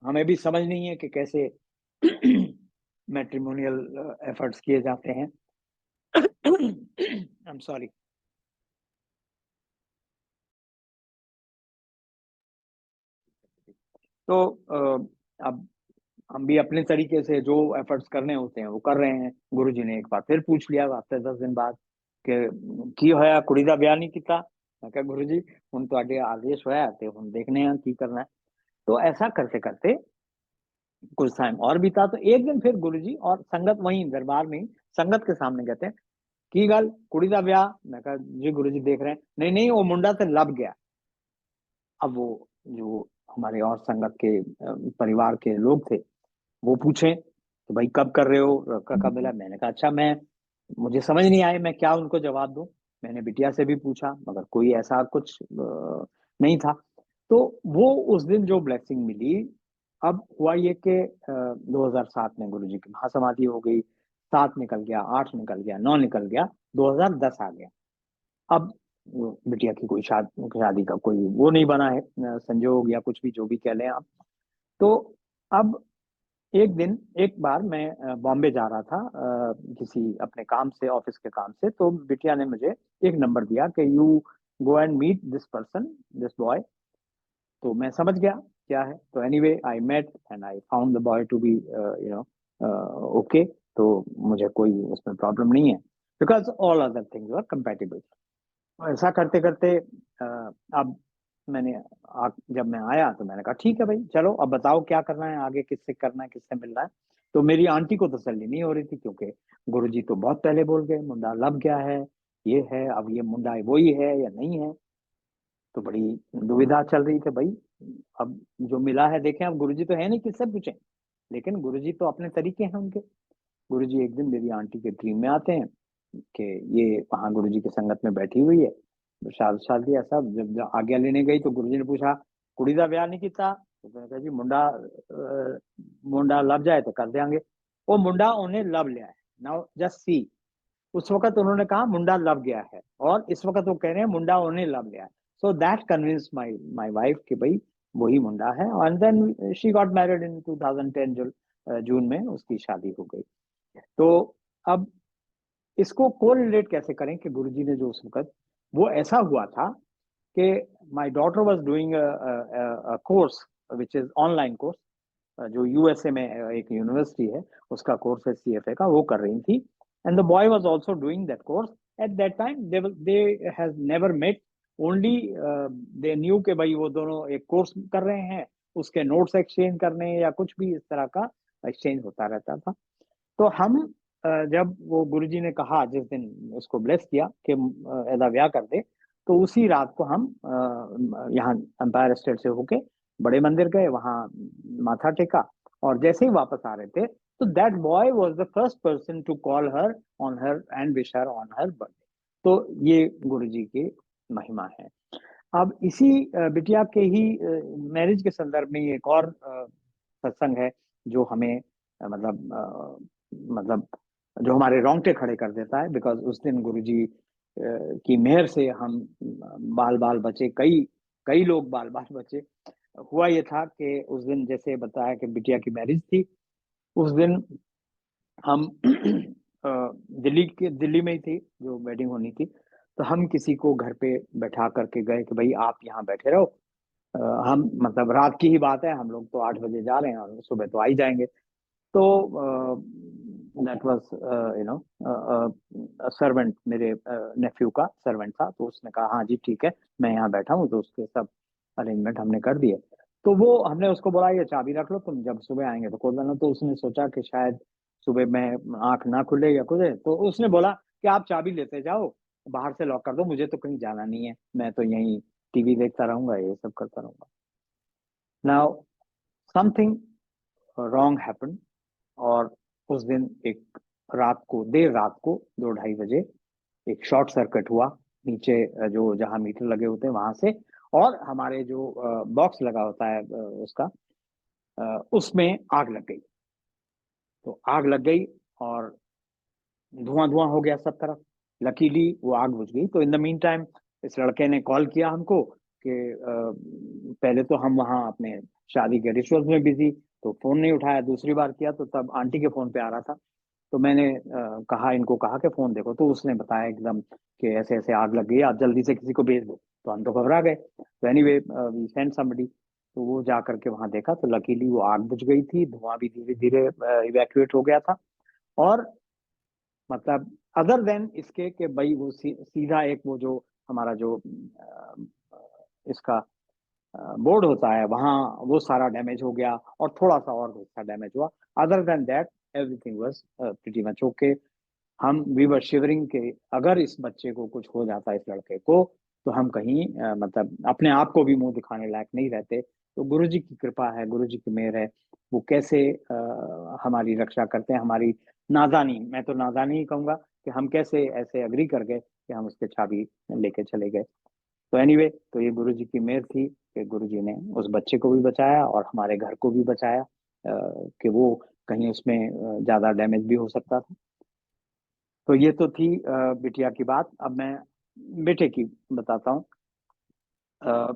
हमें भी समझ नहीं है कि कैसे मैट्रिमोनियल एफर्ट्स किए जाते हैं। I'm sorry. तो अब हम भी अपने तरीके से जो एफर्ट्स करने होते हैं वो कर रहे हैं। गुरुजी ने एक बार फिर पूछ लिया हफ्ते 10 दिन बाद कि की होया कुड़ी दा ब्याह नहीं किया। मैं कहा गुरुजी हुण तुहाडे आदेश होया ते हुण देखने हैं की करना है। तो ऐसा करते करते कुछ टाइम और बीता। तो एक दिन फिर गुरुजी और संगत वहीं दरबार में संगत के सामने कहते हैं की गल कुड़ी दा ब्याह। मैं कहा जी गुरुजी देख रहे हैं। नहीं नहीं वो मुंडा ते लब गया। अब वो जो हमारे और संगत के परिवार के लोग थे वो पूछे तो भाई कब कर रहे हो कब मिला। मैंने कहा अच्छा मैं मुझे समझ नहीं आए मैं क्या उनको जवाब दूं। मैंने बिटिया से भी पूछा मगर कोई ऐसा कुछ नहीं था। तो वो उस दिन जो ब्लेसिंग मिली। अब हुआ ये कि 2007 में गुरुजी की महासमाधि हो गई। 7 निकल गया, 8 निकल गया, 9 निकल गया, 2010 आ गया। अब बिटिया की कोई शादी का कोई वो नहीं बना है संजोग या कुछ भी जो भी कह लें आप। तो अब एक दिन एक बार मैं बॉम्बे जा रहा था किसी अपने काम से ऑफिस के काम से। तो बिटिया ने मुझे एक नंबर दिया कि you go and meet this person this boy. तो मैं समझ गया क्या है। तो anyway I met and I found the boy to be you know okay. तो मुझे कोई उसमें प्रॉब्लम नहीं है because all other things were compatible. ऐसा करते करते अब मैंने जब मैं आया तो मैंने कहा ठीक है भाई चलो अब बताओ क्या करना है आगे किससे करना है किससे मिलना है। तो मेरी आंटी को तसल्ली नहीं हो रही थी क्योंकि गुरुजी तो बहुत पहले बोल गए मुंडा लब गया है ये है। अब ये मुंडा वही है या नहीं है। तो बड़ी दुविधा चल रही थी भाई। अब जो मिला है देखें। अब गुरुजी तो है नहीं किससे पूछें। लेकिन गुरुजी तो अपने तरीके हैं उनके। गुरुजी एक दिन मेरी आंटी के ड्रीम में आते हैं कि ये वहां गुरुजी की संगत में बैठी हुई है। शादी ऐसा जब आज्ञा लेने गई तो गुरुजी ने पूछा कुड़ी का ब्याह नहीं किया। तो मैंने कहा जी मुंडा लब जाए तो कर देंगे। वो मुंडा उन्हें लब लिया है। Now just see. उस वक्त उन्होंने कहा मुंडा लब गया है और इस वक्त वो कह रहे हैं मुंडा उन्हें लब लिया है। So that convince my my wife कि भाई वही मुंडा है। And then she got married in 2010 June में उसकी शादी हो गई। तो अब इसको कोरिलेट कैसे करें कि गुरुजी ने जो उस वक्त वो ऐसा हुआ था कि my daughter was doing course which is online course जो यूएसए में एक यूनिवर्सिटी है उसका कोर्स है सीएफए का वो कर रही थी। And the boy was also doing that course at that time. They has never met only they knew के भाई वो दोनों एक कोर्स कर रहे हैं उसके नोट्स एक्सचेंज करने या कुछ भी इस तरह का एक्सचेंज होता रहता था। तो हम जब वो गुरुजी ने कहा जिस दिन उसको ब्लेस किया कि एदा ब्याह कर दे तो उसी रात को हम यहाँ एम्पायर स्टेट से होके बड़े मंदिर गए वहां माथा टेका। और जैसे ही वापस आ रहे थे तो that boy was the first person to call her on her and wish her on her birthday. तो ये गुरुजी की महिमा है। अब इसी बिटिया के ही मैरिज के संदर्भ में एक और सत्संग है जो हमें मतलब जो हमारे रोंगटे खड़े कर देता है। बिकॉज उस दिन गुरुजी की मेहर से हम बाल बाल बचे। कई कई लोग बाल बाल बचे। हुआ ये था कि उस दिन जैसे बताया कि बिटिया की मैरिज थी उस दिन हम दिल्ली में ही थी जो वेडिंग होनी थी। तो हम किसी को घर पे बैठा करके गए कि भाई आप यहाँ बैठे रहो। हम मतलब रात की ही बात है हम लोग तो 8 बजे जा रहे हैं और सुबह तो आ ही जाएंगे। तो that was you know servant मेरे नेफ्यू का सर्वेंट था। तो उसने कहा हाँ जी ठीक है मैं यहाँ बैठा हूँ। तो उसके सब अरेंजमेंट हमने कर दिए। तो वो हमने उसको बोला ये चाबी रख लो तुम जब सुबह आएंगे तो खोल देना। तो उसने सोचा कि शायद सुबह मैं आंख ना खुले या खुले। तो उसने बोला कि आप चाबी लेते जाओ बाहर से लॉक कर दो मुझे तो कहीं जाना नहीं है मैं तो यहीं टीवी देखता रहूंगा ये सब करता रहूंगा। Now something wrong happen. और उस दिन एक रात को देर रात को 2-2:30 बजे एक शॉर्ट सर्किट हुआ नीचे जो जहां मीटर लगे होते हैं वहां से। और हमारे जो बॉक्स लगा होता है उसका उसमें आग लग गई। तो आग लग गई और धुआं धुआं हो गया सब तरफ। लकीली वो आग बुझ गई। तो इन द मीन टाइम इस लड़के ने कॉल किया हमको कि पहले तो हम वहाँ अपने शादी के रिचुअल्स में बिजी तो फोन नहीं उठाया। दूसरी बार किया तो तब आंटी के फोन पे आ रहा था तो मैंने कहा, इनको कहा कि फोन देखो, तो उसने बताया एकदम कि ऐसे ऐसे आग लग गई, आप जल्दी से किसी को भेज दो। तो हम तो घबरा गए। तो एनीवे वी सेंड समबडी। तो वो जा करके वहां देखा, तो लकीली वो आग बुझ गई थी, धुआं भी धीरे धीरे इवैक्यूएट हो गया था। और मतलब अदर देन इसके कि भाई वो सीधा एक वो जो हमारा जो इसका बोर्ड होता है वहाँ, वो सारा डैमेज हो गया और थोड़ा सा और हिस्सा डैमेज हुआ। Other than that everything was pretty much okay. हम वी वर शिवरिंग के अगर इस बच्चे को कुछ हो जाता, इस लड़के को, तो हम कहीं मतलब अपने आप को भी मुंह दिखाने लायक नहीं रहते। तो गुरु जी की कृपा है, गुरु जी की मेहर है, वो कैसे हमारी रक्षा करते हैं। हमारी नादानी, मैं तो नादानी ही कहूंगा, कि हम कैसे ऐसे अग्री कर गए कि हम उसके चाबी लेके चले गए। तो एनीवे तो ये गुरु जी की मेहर थी कि गुरु जी ने उस बच्चे को भी बचाया और हमारे घर को भी बचाया, कि वो कहीं उसमें ज्यादा डैमेज भी हो सकता था। तो ये तो थी बिटिया की बात। अब मैं बेटे की बताता हूँ। अ,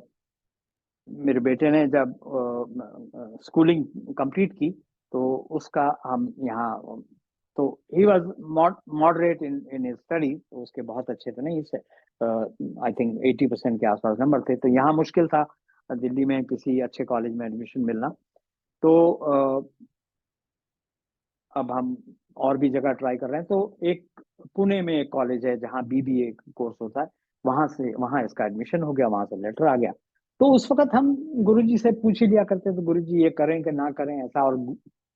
मेरे बेटे ने जब स्कूलिंग कंप्लीट की, तो उसका हम यहाँ, तो he was moderate in in his study, तो उसके बहुत अच्छे थे नहीं, इससे आई थिंक 80% के आसपास नंबर थे। तो यहाँ मुश्किल था दिल्ली में किसी अच्छे कॉलेज में एडमिशन मिलना। तो अब हम और भी जगह ट्राई कर रहे हैं। तो एक पुणे में एक कॉलेज है जहाँ बीबीए कोर्स होता है, वहां इसका एडमिशन हो गया, वहां से लेटर आ गया। तो उस वक्त हम गुरुजी से पूछ ही लिया करते, तो गुरुजी ये करें कि ना करें ऐसा। और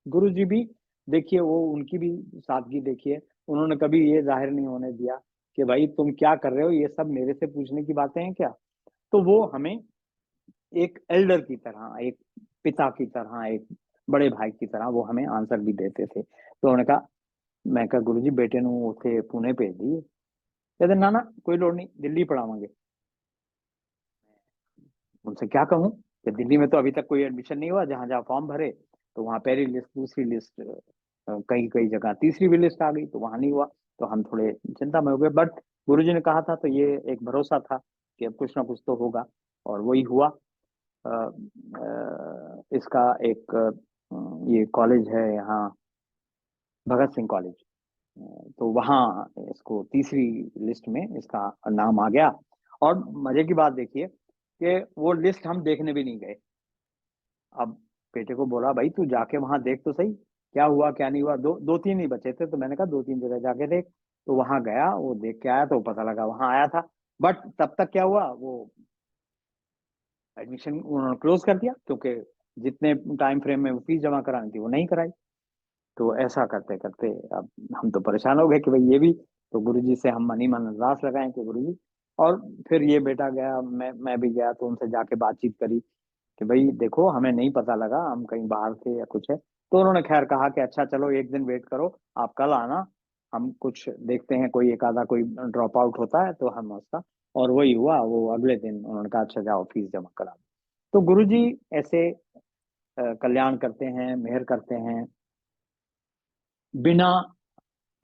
गुरुजी भी देखिए, वो उनकी भी सादगी देखिए, उन्होंने कभी ये जाहिर नहीं होने दिया कि भाई तुम क्या कर रहे हो, ये सब मेरे से पूछने की बातें हैं क्या। तो वो हमें एक एल्डर की तरह, एक पिता की तरह, एक बड़े भाई की तरह वो हमें आंसर भी देते थे। तो उन्होंने कहा, मैं कहा गुरु जी बेटे ਨੂੰ ਉੱਥੇ पुणे भेज दिए। कहते ना ना कोई लोड़ नहीं, दिल्ली पढ़ावांगे। उनसे क्या कहूँ कि दिल्ली में तो अभी तक कोई एडमिशन नहीं हुआ, जहां जहां फॉर्म भरे तो वहां पहली लिस्ट, दूसरी लिस्ट, कई कई जगह तीसरी भी लिस्ट आ गई, तो वहां नहीं हुआ। तो हम थोड़े चिंता में हो गए, बट गुरुजी ने कहा था तो ये एक भरोसा था कि अब कुछ ना कुछ तो होगा, और वही हुआ। इसका एक ये कॉलेज है यहाँ, भगत सिंह कॉलेज। तो वहाँ इसको तीसरी लिस्ट में इसका नाम आ गया। और मजे की बात देखिए कि वो लिस्ट हम देखने भी नहीं गए। अब बेटे को बोला, भाई तू जाके वहां देख तो सही क्या हुआ क्या नहीं हुआ। दो दो तीन ही बचे थे, तो मैंने कहा दो तीन जगह जाके देख। तो वहां गया, वो देख के आया, तो पता लगा वहां आया था। बट तब तक क्या हुआ, वो एडमिशन उन्होंने क्लोज कर दिया, क्योंकि जितने टाइम फ्रेम में वो फीस जमा करानी थी वो नहीं कराई। तो ऐसा करते करते अब हम तो परेशान हो गए कि भाई ये भी। तो गुरुजी से हम मन ही मन अरदास लगाए कि गुरुजी। और फिर ये बेटा गया, मैं भी गया, तो उनसे जाके बातचीत करी कि भाई देखो हमें नहीं पता लगा, हम कहीं बाहर थे या कुछ है। तो उन्होंने खैर कहा कि अच्छा चलो एक दिन वेट करो, आप कल आना, हम कुछ देखते हैं, कोई एक आधा कोई ड्रॉप आउट होता है तो हम उसका। और वही हुआ, वो अगले दिन उन्होंने कहा अच्छा जाओ फीस जमा करा दो। तो गुरुजी ऐसे कल्याण करते हैं, मेहर करते हैं, बिना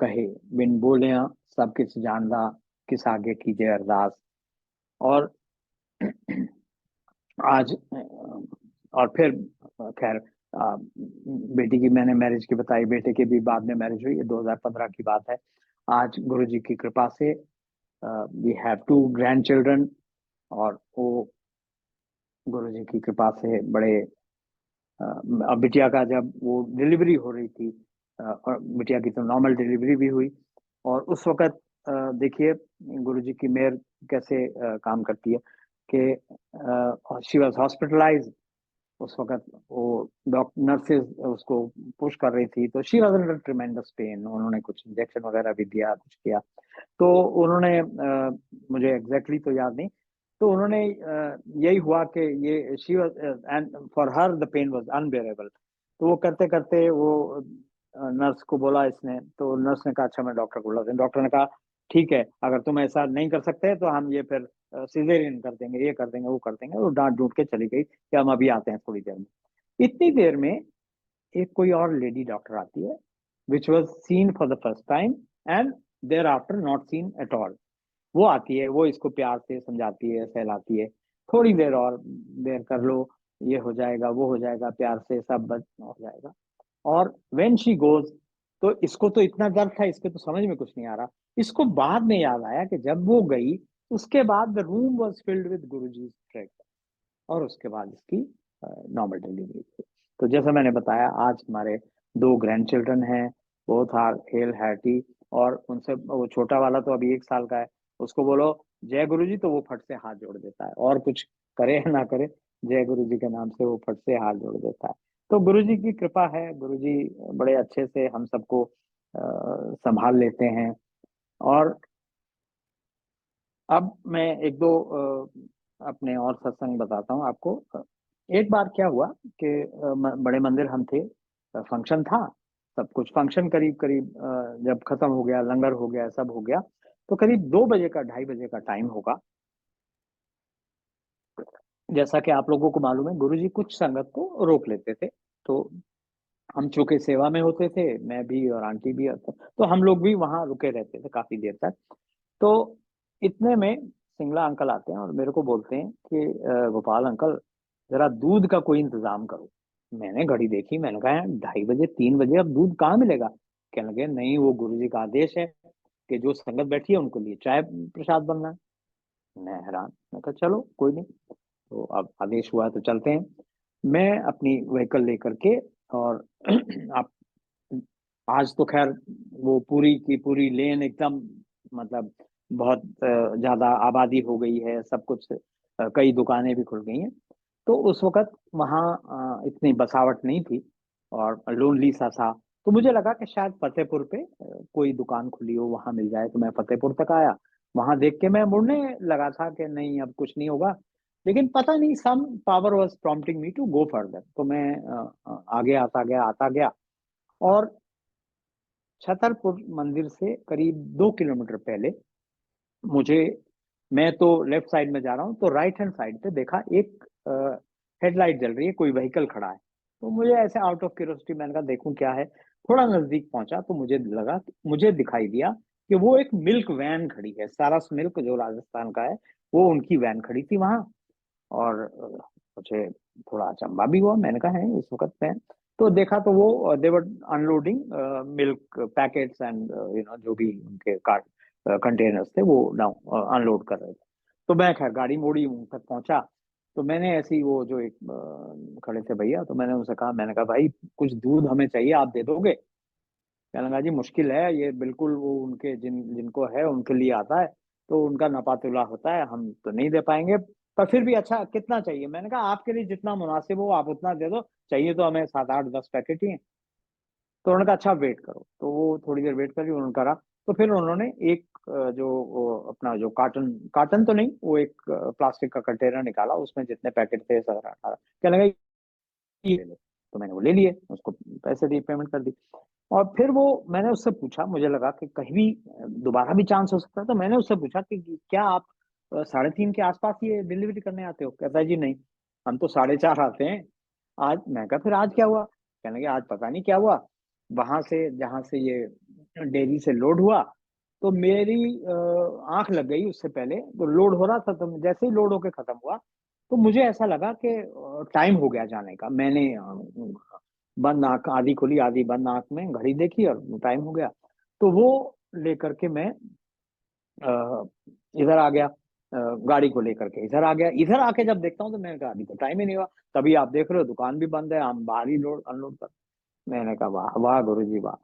कहे, बिन बोलिया सब किस जानदा, किस आगे कीजिए अरदास। और आज और फिर खैर बेटी की मैंने मैरिज की बताई, बेटे की भी बाद में मैरिज हुई, ये 2015 की बात है। आज गुरु जी की कृपा से वी हैव 2 ग्रैंड चिल्ड्रन। और वो गुरु जी की कृपा से बड़े अब बिटिया का जब वो डिलीवरी हो रही थी, और बिटिया की तो नॉर्मल डिलीवरी भी हुई। और उस वक्त देखिए गुरु जी की मेहर कैसे काम करती है कि शी वॉज हॉस्पिटलाइज। उस वक्त वो डॉक्टर नर्सेज उसको पुश कर रही थी, तो she was under tremendous pain. उन्होंने कुछ इंजेक्शन वगैरह भी दिया, कुछ किया। तो उन्होंने मुझे एग्जैक्टली तो याद नहीं, तो उन्होंने यही हुआ कि ये she was and for her the pain was unbearable. तो वो करते करते वो नर्स को बोला इसने, तो नर्स ने कहा अच्छा मैं डॉक्टर को बुलाता हूं। डॉक्टर ने कहा ठीक है, अगर तुम ऐसा नहीं कर सकते तो हम ये फिर सिजेरियन कर देंगे, ये कर देंगे, वो कर देंगे। वो डांट डूट के चली गई कि हम अभी आते हैं थोड़ी देर में। इतनी देर में एक कोई और लेडी डॉक्टर आती है, which was seen for the first time and thereafter not seen at all. वो आती है, वो इसको प्यार से समझाती है, सहलाती है, थोड़ी देर और देर कर लो, ये हो जाएगा, वो हो जाएगा, प्यार से सब बच हो जाएगा। और व्हेन शी गोज, तो इसको तो इतना डर था, इसके तो समझ में कुछ नहीं आ रहा। इसको बाद में याद आया कि जब वो गई उसके बाद the room was filled with Guruji track, और उसके बाद इसकी नॉर्मल डिलीवरी थी। तो जैसा मैंने बताया, आज हमारे 2 ग्रैंड चिल्ड्रन हैं, बोथ आर हेल हैटी, और उनसे वो छोटा वाला तो अभी 1 साल का है, उसको बोलो जय गुरुजी तो वो फट से हाथ जोड़ देता है, और कुछ करे या ना करे, जय गुरुजी के नाम से वो फट से हाथ जोड़ देता है। तो गुरुजी की कृपा है, गुरुजी बड़े अच्छे से हम सबको संभाल लेते हैं। और अब मैं एक दो अपने और सत्संग बताता हूँ आपको। एक बार क्या हुआ कि बड़े मंदिर हम थे, फंक्शन था, सब कुछ फंक्शन करीब करीब जब खत्म हो गया, लंगर हो गया, सब हो गया, तो करीब 2 बजे का, 2:30 बजे का टाइम होगा। जैसा कि आप लोगों को मालूम है, गुरुजी कुछ संगत को रोक लेते थे, तो हम चूंकि सेवा में होते थे, मैं भी और आंटी भी, तो हम लोग भी वहां रुके रहते थे काफी देर तक। तो इतने में सिंगला अंकल आते हैं और मेरे को बोलते हैं कि गोपाल अंकल, जरा दूध का कोई इंतजाम करो। मैंने घड़ी देखी, मैंने कहा 2:30 बजे, 3 बजे, अब दूध कहाँ मिलेगा? कहने लगे नहीं, वो गुरुजी का आदेश है कि जो संगत बैठी है उनको लिए चाय प्रसाद बनना है। मैं हैरान, मैं कहा चलो कोई नहीं, तो अब आदेश हुआ है तो चलते हैं। मैं अपनी व्हीकल लेकर के, और आप, आज तो खैर वो पूरी की पूरी लेन एकदम, मतलब बहुत ज्यादा आबादी हो गई है, सब कुछ, कई दुकानें भी खुल गई हैं। तो उस वक्त वहाँ इतनी बसावट नहीं थी और लोनली सा था। तो मुझे लगा कि शायद फतेहपुर पे कोई दुकान खुली हो, वहां मिल जाए। तो मैं फतेहपुर तक आया, वहां देख के मैं मुड़ने लगा था कि नहीं अब कुछ नहीं होगा, लेकिन पता नहीं, some power was prompting me to go further. तो मैं आगे आता गया, और छतरपुर मंदिर से करीब 2 किलोमीटर पहले मुझे, मैं तो लेफ्ट साइड में जा रहा हूँ, तो राइट हैंड साइड पे देखा एक हेडलाइट जल रही है, कोई व्हीकल खड़ा है। तो मुझे ऐसे आउट ऑफ क्यूरियोसिटी मैंने कहा देखूं क्या है। थोड़ा नजदीक पहुंचा तो मुझे दिखाई दिया कि वो एक मिल्क वैन खड़ी है, सारस मिल्क जो राजस्थान का है, वो उनकी वैन खड़ी थी वहां। और मुझे थोड़ा अचंभा भी हुआ, मैंने कहा है इस वक्त में, तो देखा तो वो देवर अनलोडिंग मिल्क पैकेट्स एंड जो भी उनके कार्ट कंटेनर्स थे वो अनलोड कर रहे थे। तो मैं खैर गाड़ी मोड़ी, उन तक पहुंचा। तो मैंने ऐसी, वो जो एक खड़े थे भैया, तो मैंने उनसे कहा, मैंने कहा भाई कुछ दूध हमें चाहिए, आप दे दोगे? कहने लगा जी मुश्किल है, ये बिल्कुल वो उनके जिनको है उनके लिए आता है, तो उनका नपातुला होता है, हम तो नहीं दे पाएंगे। पर फिर भी अच्छा कितना चाहिए? मैंने कहा आपके लिए जितना मुनासिब हो आप उतना दे दो, चाहिए तो हमें 7 8 10 पैकेट ही हैं। तो उन्होंने कहा अच्छा वेट करो। तो वो थोड़ी देर वेट करी, उन्होंने करा। तो फिर उन्होंने एक जो वो अपना जो कार्टन कार्टन तो नहीं, वो एक प्लास्टिक का कंटेनर निकाला, उसमें जितने पैकेट थे 17 18, कहने लगा ये ले लो। तो मैंने वो ले लिए, उसको पैसे दिए, पेमेंट कर दी। और फिर वो, मैंने उससे पूछा, मुझे लगा कि कहीं भी दोबारा भी चांस हो सकता है, तो मैंने उससे पूछा कि क्या आप 3:30 के आसपास ये डिलीवरी करने आते हो? कहता है जी नहीं, हम तो 4:30 आते हैं। आज, मैं कहा फिर आज क्या हुआ? कहने लगे आज पता नहीं क्या हुआ, वहां से जहां से ये डेयरी से लोड हुआ, तो मेरी आंख लग गई उससे पहले, तो लोड हो रहा था, तो जैसे ही लोड होके खत्म हुआ, तो मुझे ऐसा लगा कि टाइम हो गया जाने का। मैंने बंद आंख, आधी खुली आधी बंद आंख में घड़ी देखी और टाइम हो गया। तो वो लेकर के मैं इधर आ गया, गाड़ी को लेकर के इधर आ गया। इधर आके जब देखता हूँ तो मैंने कहा अभी तो टाइम ही नहीं हुआ। तभी आप देख रहे हो दुकान भी बंद है, हम बाहर ही लोड अनलोड कर। मैंने कहा वाह वाह गुरु जी वाह।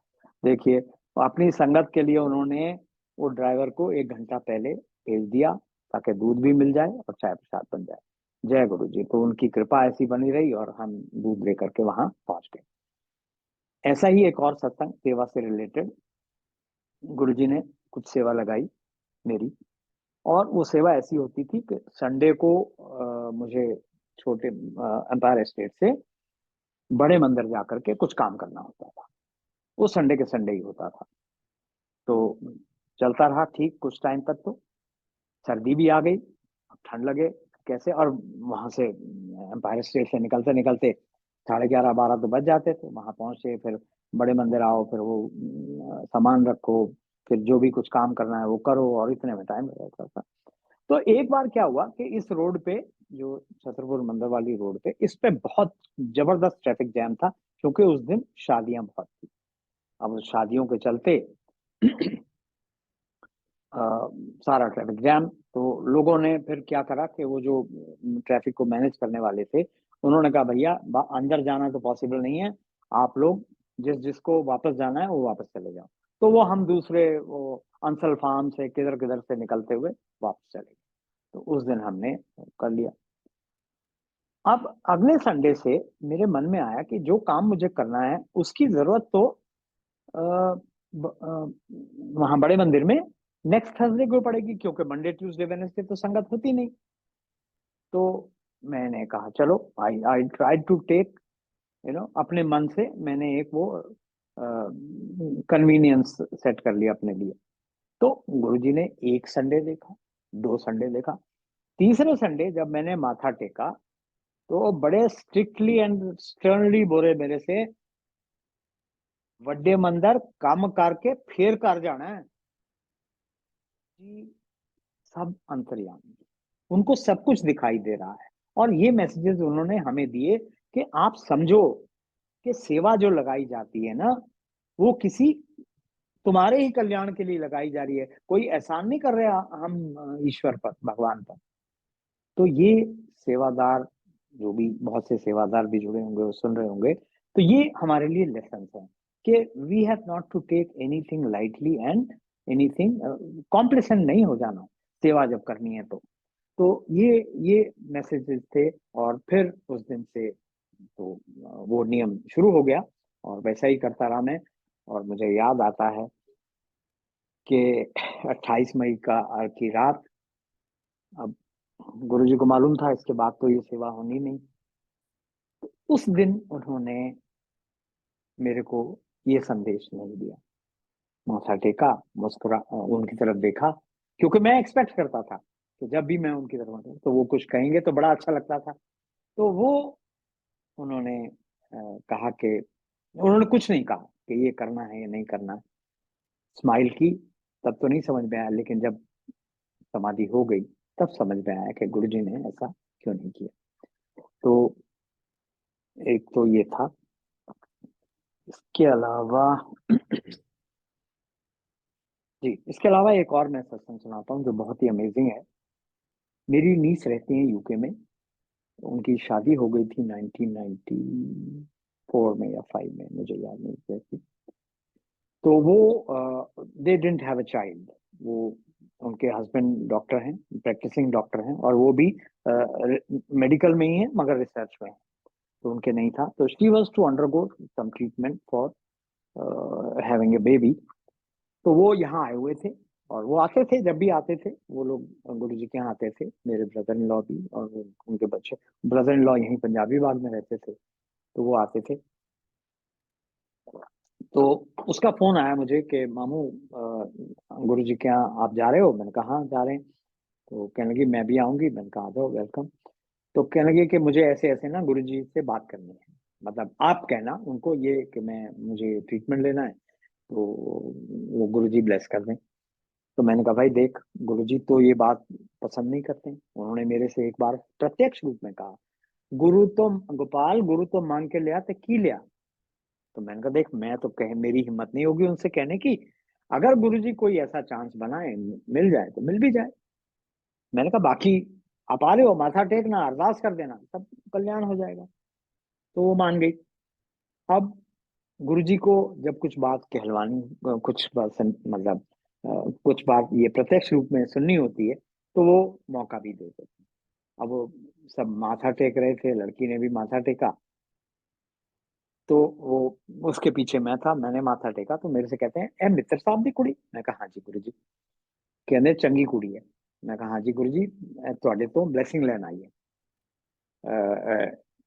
देखिए, अपनी संगत के लिए उन्होंने वो ड्राइवर को 1 घंटा पहले भेज दिया, ताकि दूध भी मिल जाए और चाय प्रसाद बन जाए। जय गुरु जी। तो उनकी कृपा ऐसी बनी रही और हम दूध लेकर के वहां पहुंच गए। ऐसा ही एक और सत्संग सेवा से रिलेटेड, गुरु जी ने कुछ सेवा लगाई मेरी। और वो सेवा ऐसी होती थी कि संडे को मुझे छोटे एम्पायर एस्टेट से बड़े मंदिर जाकर के कुछ काम करना होता था। वो संडे के संडे ही होता था। तो चलता रहा ठीक कुछ टाइम तक। तो सर्दी भी आ गई, अब ठंड लगे कैसे, और वहां से एम्पायर स्टेट से निकलते निकलते 11:30 12 तो बज जाते थे। वहां पहुंचे, फिर बड़े मंदिर आओ, फिर वो सामान रखो, फिर जो भी कुछ काम करना है वो करो, और इतने में टाइम लग जाता था। तो एक बार क्या हुआ कि इस रोड पे, जो छतरपुर मंदिर वाली रोड पे, इस पे बहुत जबरदस्त ट्रैफिक जैम था, क्योंकि उस दिन शादियां बहुत थी। अब शादियों के चलते सारा ट्रैफिक जैम। तो लोगों ने फिर क्या करा कि वो जो ट्रैफिक को मैनेज करने वाले थे, उन्होंने कहा भैया अंदर जाना तो पॉसिबल नहीं है, आप लोग जिसको वापस जाना है वो वापस चले जाओ। तो वो हम दूसरे वो अंसल फार्म से किधर किधर से निकलते हुए वापस चले गए। तो उस दिन हमने कर लिया। अब अगले संडे से मेरे मन में आया कि जो काम मुझे करना है उसकी जरूरत तो वहां बड़े मंदिर में नेक्स्ट थर्सडे को पड़ेगी, क्योंकि मंडे ट्यूसडे वेडनेसडे तो संगत होती नहीं। तो मैंने कहा चलो, आई आई ट्राई टू टेक अपने मन से मैंने एक वो कन्वीनियंस सेट कर लिया अपने लिए। तो गुरुजी ने एक संडे देखा, 2 संडे देखा, तीसरे संडे जब मैंने माथा टेका तो बड़े स्ट्रिक्टली एंड स्टर्नली बोले मेरे से, वड्डे मंदिर काम करके फिर कर जाना है जी। सब अंतर्यामी, उनको सब कुछ दिखाई दे रहा है। और ये मैसेजेस उन्होंने हमें दिए कि आप समझो कि सेवा जो लगाई जाती है ना, वो किसी तुम्हारे ही कल्याण के लिए लगाई जा रही है, कोई एहसान नहीं कर रहे हम ईश्वर पर, भगवान पर। तो ये सेवादार, जो भी बहुत से सेवादार भी जुड़े होंगे वो सुन रहे होंगे, तो ये हमारे लिए लेसन है कि we have not to take anything lightly and anything complacent नहीं हो जाना सेवा जब करनी है तो ये मैसेजेस थे। और फिर उस दिन से तो वो नियम शुरू हो गया और वैसा ही करता रहा मैं। और मुझे याद आता है कि 28 मई की रात, अब गुरुजी को मालूम था इसके बाद तो ये सेवा होनी नहीं। उस दिन उन्होंने मेरे को ये संदेश नहीं दिया। माथा टेका, मुस्कुरा, उनकी तरफ देखा, क्योंकि मैं एक्सपेक्ट करता था कि जब भी मैं उनकी तरफ आता तो वो कुछ कहेंगे तो बड़ा अच्छा लगता था। तो वो उन्होंने कहा कि उन्होंने कुछ नहीं कहा कि ये करना है या नहीं करना है। स्माइल की, तब तो नहीं समझ में आया, लेकिन जब समाधि हो गई तब समझ में आया कि गुरुजी ने ऐसा क्यों नहीं किया। तो एक तो ये था। इसके अलावा जी, इसके अलावा एक और मैं सत्संग सुनाता हूँ जो बहुत ही अमेजिंग है। मेरी नीस रहती हैं यूके में, उनकी शादी हो गई थी 1994 में या 5 में, मुझे याद नहीं रहती। तो वो they didn't have a child. वो उनके हस्बैंड डॉक्टर हैं, प्रैक्टिसिंग डॉक्टर हैं, और वो भी मेडिकल में ही है मगर रिसर्च में है। तो उनके नहीं था, तो she was to undergo some treatment for having a baby. तो वो यहाँ आए हुए थे, और वो आते थे, जब भी आते थे वो लोग गुरु जी के यहाँ आते थे, मेरे ब्रदर इन लॉ भी और उनके बच्चे। ब्रदर इन लॉ यहीं पंजाबी बाग में रहते थे, तो वो आते थे। तो उसका फोन आया मुझे कि मामू गुरु जी के यहाँ आप जा रहे हो? मैंने कहा हाँ जा रहे हैं। तो कहने लगी मैं भी आऊंगी। मैंने कहा आ जाओ, वेलकम। तो कहने लगी कि मुझे ऐसे ऐसे ना गुरु जी से बात करनी है, मतलब आप कहना उनको ये कि मुझे ट्रीटमेंट लेना है, तो वो गुरु जी ब्लेस कर दें। तो मैंने कहा भाई देख, गुरुजी तो ये बात पसंद नहीं करते। उन्होंने मेरे से एक बार प्रत्यक्ष रूप में कहा, गुरु तो गोपाल, गुरु तो मांग के लिया तो की लिया। तो मैंने कहा देख, मैं तो कह मेरी हिम्मत नहीं होगी उनसे कहने की। अगर गुरुजी कोई ऐसा चांस बनाए, मिल जाए तो मिल भी जाए। मैंने कहा बाकी आप आ रहे हो, माथा टेकना, अरदास कर देना, सब कल्याण हो जाएगा। तो वो मान गई। अब गुरुजी को जब कुछ बात कहलवानी, कुछ बात मतलब कुछ बात ये प्रत्यक्ष रूप में सुननी होती है, तो वो मौका भी दे देते हैं। अब वो सब माथा टेक रहे थे, लड़की ने भी माथा टेका, तो वो उसके पीछे मैं था, मैंने माथा टेका। तो मेरे से कहते हैं ए मित्र साहब दी कुड़ी? मैं कहा हाँ जी गुरु जी। कहने चंगी कुड़ी है। मैं कहा हाँ जी गुरु जी, ਤੁਹਾਡੇ ਤੋਂ ब्लेसिंग लेना आई है,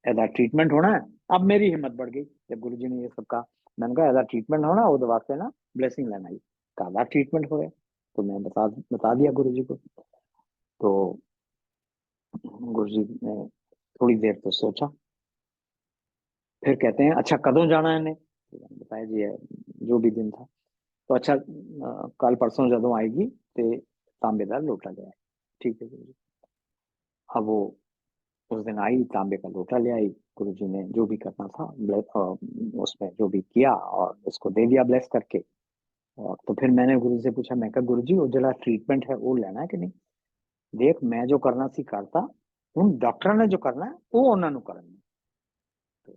एदा ट्रीटमेंट होना है। अब मेरी हिम्मत बढ़ गई जब गुरु जी ने ये सब कहा। मैंने कहा एदा ट्रीटमेंट होना, वो वास्ते ना ब्लेसिंग लेना आई। काला ट्रीटमेंट हो गया? तो मैं बता दिया गुरु जी को। तो गुरु जी ने थोड़ी देर तो सोचा, फिर कहते हैं अच्छा कदों जाना है इन्हें? तो मैंने बताया जी जो भी दिन था। तो अच्छा कल परसों जदों आएगी तो तांबे का लोटा जाए। ठीक है गुरु जी। अब वो उस दिन आई, तांबे का लोटा ले आई, गुरुजी ने जो भी करना था उसमें जो भी किया और उसको दे दिया ब्लेस करके। और तो फिर मैंने गुरु से पूछा, मैं कहा गुरुजी वो जरा ट्रीटमेंट है वो लेना है कि नहीं? देख मैं जो करना सी करता, उन डॉक्टर ने जो करना है वो उन्होंने करना है। तो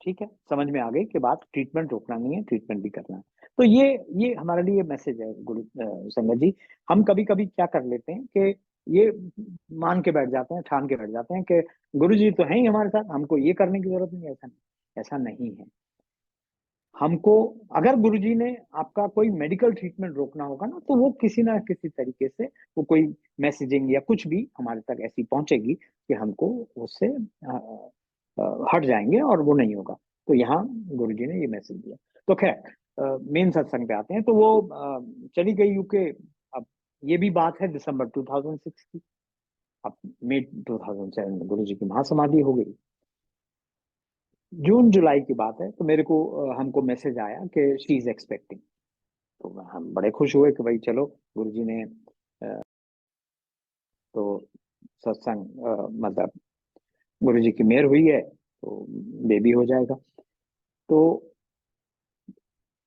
ठीक है, समझ में आ गई कि बात ट्रीटमेंट रोकना नहीं है, ट्रीटमेंट भी करना है। तो ये हमारे लिए मैसेज है गुरु संगत जी। हम कभी कभी क्या कर लेते हैं कि ये मान के बैठ जाते हैं, ठान के बैठ जाते हैं कि गुरु जी तो है ही हमारे साथ, हमको ये करने की जरूरत नहीं है। ऐसा नहीं है। हमको अगर गुरुजी ने आपका कोई मेडिकल ट्रीटमेंट रोकना होगा ना, तो वो किसी ना किसी तरीके से वो कोई मैसेजिंग या कुछ भी हमारे तक ऐसी पहुंचेगी कि हमको उससे हट जाएंगे और वो नहीं होगा। तो यहाँ गुरुजी ने ये मैसेज दिया। तो खैर मेन सत्संग पे आते हैं। तो वो चली गई यूके। अब ये भी बात है दिसंबर 2006 की। अब मई 2007 में गुरुजी की महासमाधि हो गई। जून जुलाई की बात है, तो मेरे को हमको मैसेज आया कि शी इज एक्सपेक्टिंग। तो हम बड़े खुश हुए कि भाई चलो गुरुजी ने तो सत्संग मतलब गुरुजी की मेहर हुई है तो बेबी हो जाएगा। तो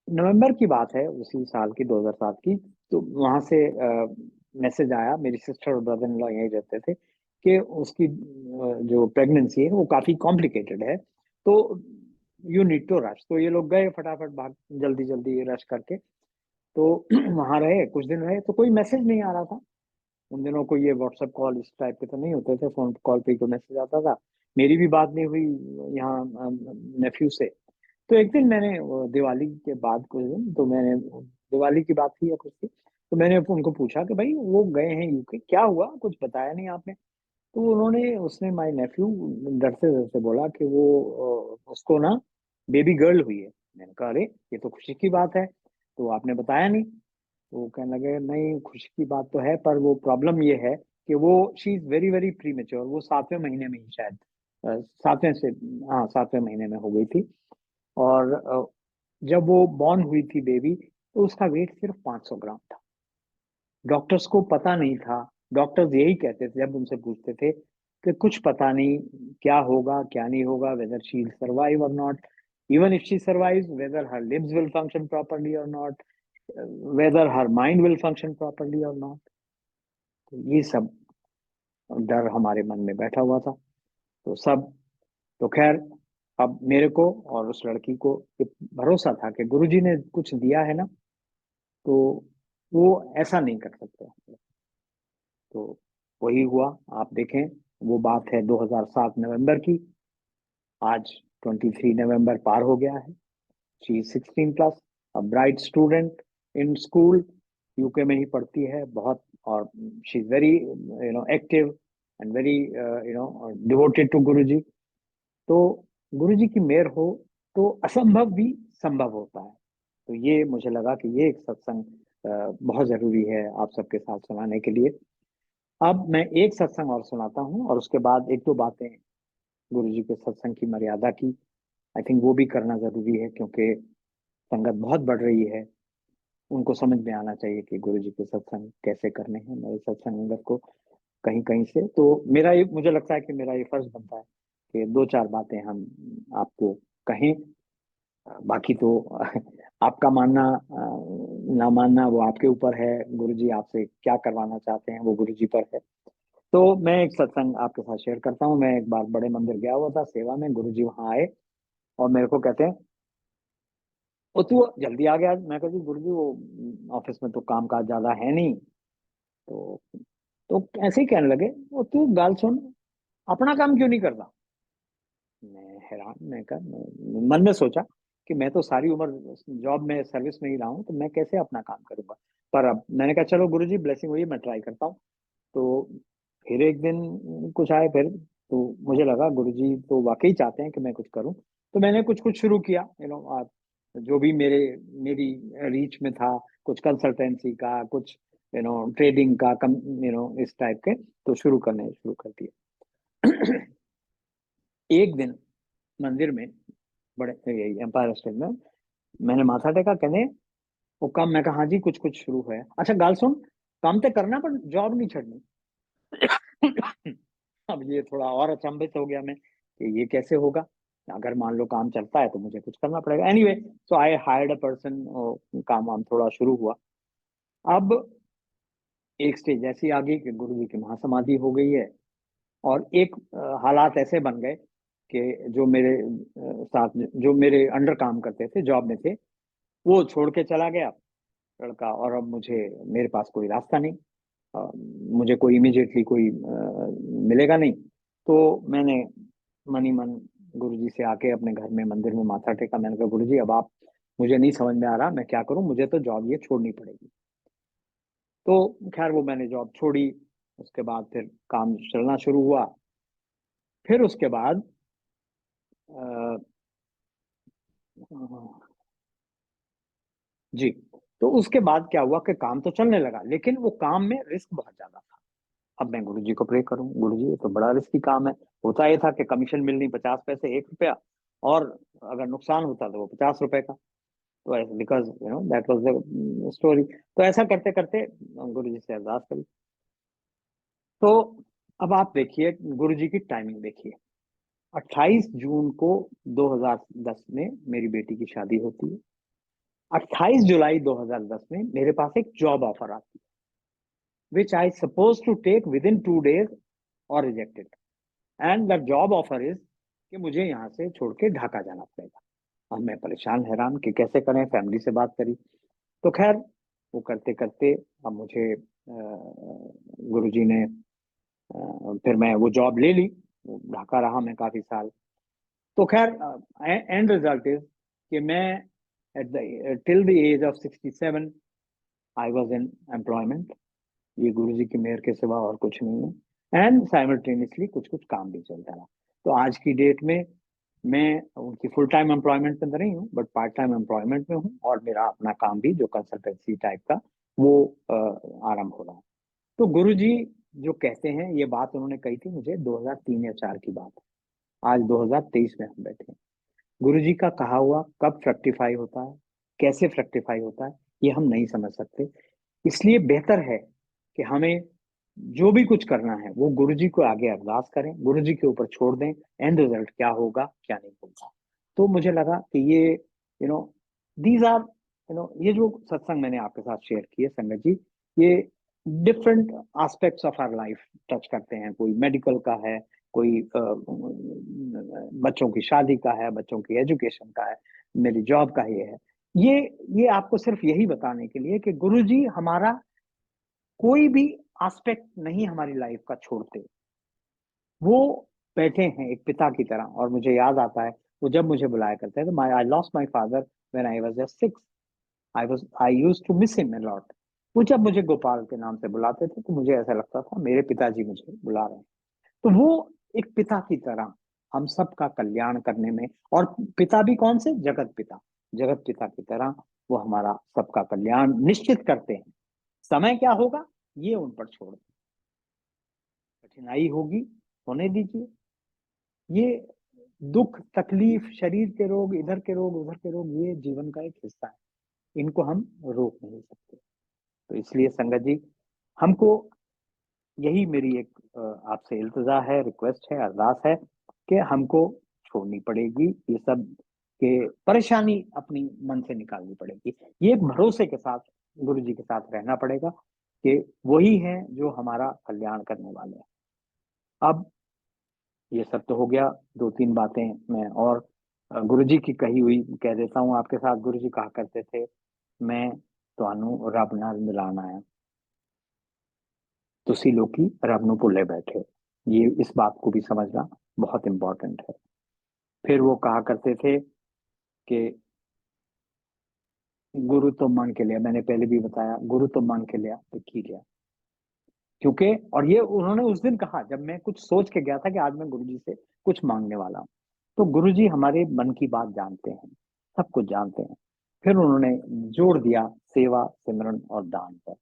नवंबर की बात है, उसी साल की 2007 की। तो वहां से मैसेज आया, मेरी सिस्टर और ब्रदर इन लॉ यहीं रहते थे, कि उसकी जो प्रेगनेंसी है वो काफी कॉम्प्लिकेटेड है, तो यू नीड टू रश। तो ये लोग गए फटाफट, भाग जल्दी जल्दी रश करके। तो वहां रहे, कुछ दिन रहे, तो कोई मैसेज नहीं आ रहा था। उन दिनों को ये व्हाट्सएप कॉल इस टाइप के तो नहीं होते थे, फोन कॉल पे कोई मैसेज आता था। मेरी भी बात नहीं हुई यहाँ नेफ्यू से। तो एक दिन मैंने दिवाली के बाद कुछ दिन, तो मैंने दिवाली की बात थी या कुछ थी, तो मैंने उनको पूछा कि भाई वो गए हैं यूके, क्या हुआ, कुछ बताया नहीं आपने। तो उन्होंने उसने माय नेफ्यू डरते डरते बोला कि वो उसको ना बेबी गर्ल हुई है। मैंने कहा अरे ये तो खुशी की बात है, तो आपने बताया नहीं। तो वो कहने लगे नहीं खुशी की बात तो है, पर वो प्रॉब्लम ये है कि वो she is very very pre mature. वो 7वें महीने में ही शायद 7वें से, हाँ 7वें महीने में हो गई थी। और जब वो बॉर्न हुई थी बेबी, तो उसका वेट सिर्फ 500 ग्राम था। डॉक्टर्स को पता नहीं था। डॉक्टर्स यही कहते थे जब उनसे पूछते थे कि कुछ पता नहीं क्या होगा क्या नहीं होगा, वेदर शी विल सर्वाइव और not, even if she survives whether her limbs will function properly और not, whether her mind will function properly और नॉट। तो ये सब डर हमारे मन में बैठा हुआ था। तो सब, तो खैर अब मेरे को और उस लड़की को ये भरोसा था कि गुरुजी ने कुछ दिया है ना, तो वो ऐसा नहीं कर सकते। तो वही हुआ। आप देखें, वो बात है 2007 नवंबर की। आज 23 नवंबर पार हो गया है। She is 16 plus, a bright student in school, UK में ही पढ़ती है बहुत। और she is very active and very devoted to Guruji. तो गुरुजी की मेहर हो तो असंभव भी संभव होता है। तो ये मुझे लगा कि ये एक सत्संग बहुत जरूरी है आप सबके साथ सुनाने के लिए। अब मैं एक सत्संग और सुनाता हूँ और उसके बाद एक दो बातें गुरुजी के सत्संग की मर्यादा की, आई थिंक वो भी करना जरूरी है, क्योंकि संगत बहुत बढ़ रही है। उनको समझ में आना चाहिए कि गुरुजी के सत्संग कैसे करने हैं मेरे सत्संग को कहीं कहीं से। तो मेरा ये, मुझे लगता है कि मेरा ये फर्ज बनता है कि दो चार बातें हम आपको कहें। बाकी तो आपका मानना ना मानना वो आपके ऊपर है। गुरुजी आपसे क्या करवाना चाहते हैं वो गुरुजी पर है। तो मैं एक सत्संग आपके साथ शेयर करता हूँ। मैं एक बार बड़े मंदिर गया हुआ था सेवा में, गुरुजी वहां आए और मेरे को कहते हैं वो तू जल्दी आ गया। मैं कहती गुरुजी वो ऑफिस में तो काम काज ज्यादा है नहीं। तो ऐसे ही कहने लगे, वो तू गाल सुन, अपना काम क्यों नहीं करता? मैं हैरान, मैं कहा मन में सोचा कि मैं तो सारी उम्र जॉब में सर्विस में ही रहा हूँ, तो मैं कैसे अपना काम करूंगा। पर अब मैंने कहा चलो गुरुजी ब्लेसिंग हुई, मैं ट्राई करता हूँ। तो फिर एक दिन कुछ आए फिर, तो मुझे लगा गुरुजी तो वाकई चाहते हैं कि मैं कुछ करूं। तो मैंने कुछ कुछ शुरू किया, जो भी मेरी रीच में था, कुछ कंसल्टेंसी का, कुछ ट्रेडिंग का, कम इस टाइप के, तो शुरू कर दिया। एक दिन मंदिर में, बड़े यही एम्पायर स्टेट में, मैंने माथा टेका, कहने वो काम, मैं कहा हाँ जी कुछ कुछ शुरू है। अच्छा गाल सुन, काम तो करना पर जॉब नहीं छड़नी। अब ये थोड़ा और अचंभित हो गया मैं कि ये कैसे होगा, अगर मान लो काम चलता है तो मुझे कुछ करना पड़ेगा। Anyway, so I hired a person, काम वाम थोड़ा शुरू हुआ। अब एक स्टेज ऐसी आ गई कि गुरु जी की महासमाधि हो गई है, और एक हालात ऐसे बन गए कि जो मेरे साथ जो मेरे अंडर काम करते थे, जॉब में थे, वो छोड़ के चला गया लड़का, और अब मुझे, मेरे पास कोई रास्ता नहीं, मुझे कोई इमीडिएटली कोई मिलेगा नहीं। तो मैंने मन ही मन गुरुजी से आके अपने घर में मंदिर में माथा टेका। मैंने कहा गुरुजी, अब आप, मुझे नहीं समझ में आ रहा मैं क्या करूं, मुझे तो जॉब ये छोड़नी पड़ेगी। तो खैर वो मैंने जॉब छोड़ी, उसके बाद फिर काम चलना शुरू हुआ। फिर उसके बाद अ, जी, तो उसके बाद क्या हुआ कि काम तो चलने लगा, लेकिन वो काम में रिस्क बहुत ज्यादा था। अब मैं गुरुजी को प्रे करूं, गुरुजी ये तो बड़ा रिस्की काम है। होता ये था कि कमीशन मिलनी 50 पैसे, 1 रुपया, और अगर नुकसान होता तो वो 50 रुपए का। तो ऐसे, because that was the story. तो ऐसा करते करते गुरुजी से अरदास करी। तो अब आप देखिए गुरुजी की टाइमिंग देखिए। 28 जून को 2010 में मेरी बेटी की शादी होती है। 28 जुलाई 2010 में मेरे पास एक जॉब ऑफर आती है, which I suppose to take within 2 days और rejected. And the job offer is कि मुझे यहाँ से छोड़ के ढाका जाना पड़ेगा। और मैं परेशान हैरान कि कैसे करें, फैमिली से बात करी। तो खैर वो करते करते अब मुझे गुरुजी ने फिर मैं वो जॉब ले ली, वो ढाका रहा मैं काफी साल। तो खैर एंड रिजल्ट इज कि मैं at the till the age of 67 I was in employment. ये गुरुजी की मेहर के सिवा और कुछ नहीं है। एंड साइमल्टेनियसली कुछ कुछ काम भी चलता रहा। तो आज की डेट में मैं उनकी फुल टाइम एम्प्लॉयमेंट में नहीं हूँ, बट पार्ट टाइम एम्प्लॉयमेंट में हूँ, और मेरा अपना काम भी जो कंसल्टेंसी टाइप का वो आरंभ हो रहा है। तो गुरुजी जो कहते हैं, ये बात उन्होंने कही थी मुझे 2003 या 4 की बात है। आज 2023 में हम बैठे हैं। गुरुजी का कहा हुआ कब फ्रक्टिफाई होता है, कैसे फ्रक्टिफाई होता है, ये हम नहीं समझ सकते। इसलिए बेहतर है कि हमें जो भी कुछ करना है वो गुरुजी को आगे अरदास करें, गुरुजी के ऊपर छोड़ दें, एंड रिजल्ट क्या होगा क्या नहीं होगा। तो मुझे लगा कि ये दीज आर ये जो सत्संग मैंने आपके साथ शेयर किए संगत जी, ये different aspects of our life touch करते हैं। कोई मेडिकल का है, कोई बच्चों की शादी का है, बच्चों की एजुकेशन का है, मेरी जॉब का ये है। ये आपको सिर्फ यही बताने के लिए कि गुरुजी हमारा कोई भी एस्पेक्ट नहीं हमारी लाइफ का छोड़ते। वो बैठे हैं एक पिता की तरह। और मुझे याद आता है वो जब मुझे बुलाया करते हैं, तो I lost my father when I was just 6। I used to miss him a lot. वो जब मुझे गोपाल के नाम से बुलाते थे तो मुझे ऐसा लगता था मेरे पिताजी मुझे बुला रहे हैं। तो वो एक पिता की तरह हम सबका कल्याण करने में, और पिता भी कौन से, जगत पिता, जगत पिता की तरह वो हमारा सबका कल्याण निश्चित करते हैं। समय क्या होगा ये उन पर छोड़ दें। कठिनाई होगी, होने दीजिए। ये दुख तकलीफ, शरीर के रोग, इधर के रोग उधर के रोग, ये जीवन का एक हिस्सा है, इनको हम रोक नहीं सकते। तो इसलिए संगत जी, हमको यही मेरी एक आपसे इल्तजा है, रिक्वेस्ट है, अरदास है कि हमको छोड़नी पड़ेगी ये सब, के परेशानी अपनी मन से निकालनी पड़ेगी। ये एक भरोसे के साथ गुरु जी के साथ रहना पड़ेगा कि वही है जो हमारा कल्याण करने वाले हैं। अब ये सब तो हो गया, 2-3 बातें मैं और गुरु जी की कही हुई कह देता हूँ आपके साथ। गुरु जी कहा करते थे, मैं ਤੁਹਾਨੂੰ रब नाल मिलान आया, तुसी लोकी रब नू भुल्ले बैठे। ये इस बात को भी समझना बहुत इंपॉर्टेंट है। फिर वो कहा करते थे कि गुरु तो मांग के लिया, मैंने पहले भी बताया, गुरु तो मांग के लिया तो की लिया। क्योंकि, और ये उन्होंने उस दिन कहा जब मैं कुछ सोच के गया था कि आज मैं गुरुजी से कुछ मांगने वाला हूँ। तो गुरुजी हमारे मन की बात जानते हैं, सब कुछ जानते हैं। फिर उन्होंने जोड़ दिया सेवा, सिमरन और दान पर।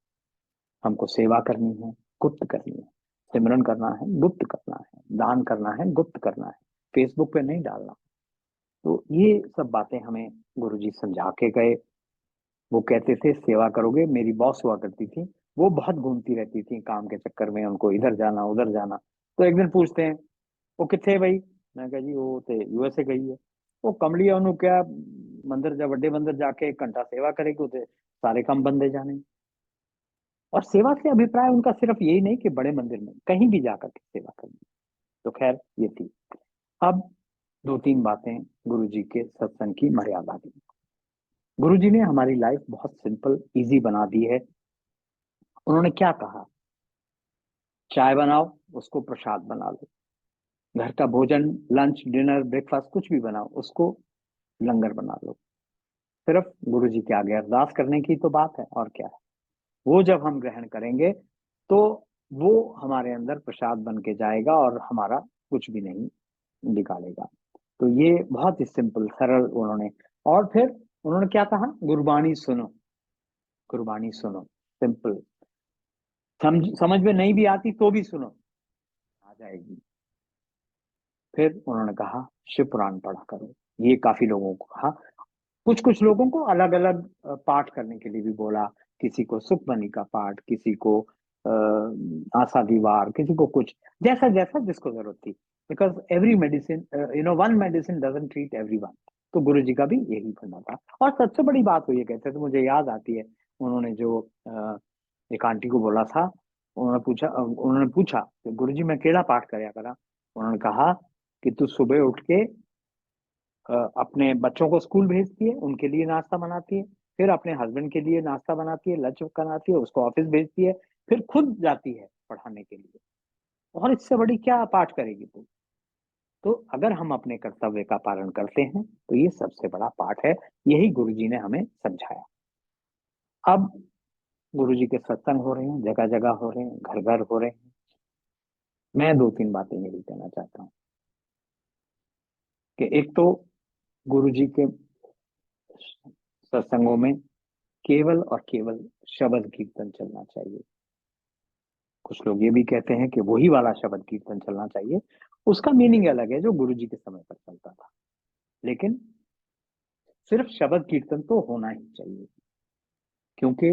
हमको सेवा करनी है, गुप्त करनी है, सिमरन करना है, गुप्त करना है, दान करना है, गुप्त करना है, फेसबुक पे नहीं डालना। तो ये सब बातें हमें गुरुजी समझा के गए। वो कहते थे सेवा करोगे, मेरी बॉस हुआ करती थी, वो बहुत घूमती रहती थी काम के चक्कर में, उनको इधर जाना उधर जाना। तो एक दिन पूछते हैं वो किथे भाई, मैं कहा जी वो तो यूएसए गई है। वो कमली है उन्होंने क्या मंदिर जा बड़े मंदिर जाके 1 घंटा सेवा करेगी, उसे सारे काम बंदे जाने। और सेवा से अभिप्राय उनका सिर्फ यही नहीं कि बड़े मंदिर में, कहीं भी जाकर के सेवा करनी। तो खैर ये थी। अब 2-3 बातें गुरु जी के सत्संग की मर्यादा की। गुरु जी ने हमारी लाइफ बहुत सिंपल इजी बना दी है। उन्होंने क्या कहा, चाय बनाओ उसको प्रसाद बना लो, घर का भोजन लंच डिनर ब्रेकफास्ट कुछ भी बनाओ उसको लंगर बना लो। सिर्फ गुरु जी के आगे अरदास करने की तो बात है, और क्या है। वो जब हम ग्रहण करेंगे तो वो हमारे अंदर प्रसाद बन के जाएगा और हमारा कुछ भी नहीं बिगाड़ेगा। तो ये बहुत ही सिंपल सरल उन्होंने। और फिर उन्होंने क्या कहा, गुरबाणी सुनो, गुरबाणी सुनो, सिंपल। समझ में नहीं भी आती तो भी सुनो, आ जाएगी। फिर उन्होंने कहा शिव पुराण पढ़ा करो। ये काफी लोगों को कहा, कुछ कुछ लोगों को अलग अलग पाठ करने के लिए भी बोला। किसी को सुखमनी का पाठ, किसी को आशा दीवार, किसी को कुछ, जैसा जैसा जिसको जरूरत थी। Because every medicine one medicine doesn't treat everyone. तो गुरु जी का भी यही करना था। और सबसे बड़ी बात वो ये कहते थे, मुझे याद आती है, उन्होंने जो एक आंटी को बोला था, उन्होंने पूछा कि गुरु जी मैं केड़ा पाठ करया करा। उन्होंने कहा कि तू सुबह उठ के अपने बच्चों को स्कूल भेजती है, उनके लिए नाश्ता बनाती है, फिर अपने हस्बैंड के लिए नाश्ता बनाती है, लंच बनाती है, उसको ऑफिस भेजती है, फिर खुद जाती है पढ़ाने के लिए। और इससे बड़ी क्या पाठ करेगी तू। तो अगर हम अपने कर्तव्य का पालन करते हैं तो ये सबसे बड़ा पाठ है। यही गुरुजी ने हमें समझाया। अब गुरुजी के सत्संग हो रहे हैं, जगह जगह हो रहे हैं, घर घर हो रहे हैं। मैं 2-3 बातें यही कहना चाहता हूँ कि एक तो गुरुजी के सत्संगों में केवल और केवल शब्द कीर्तन चलना चाहिए। कुछ लोग ये भी कहते हैं कि वही वाला शब्द कीर्तन चलना चाहिए, उसका मीनिंग अलग है जो गुरुजी के समय पर चलता था। लेकिन सिर्फ शब्द कीर्तन तो होना ही चाहिए, क्योंकि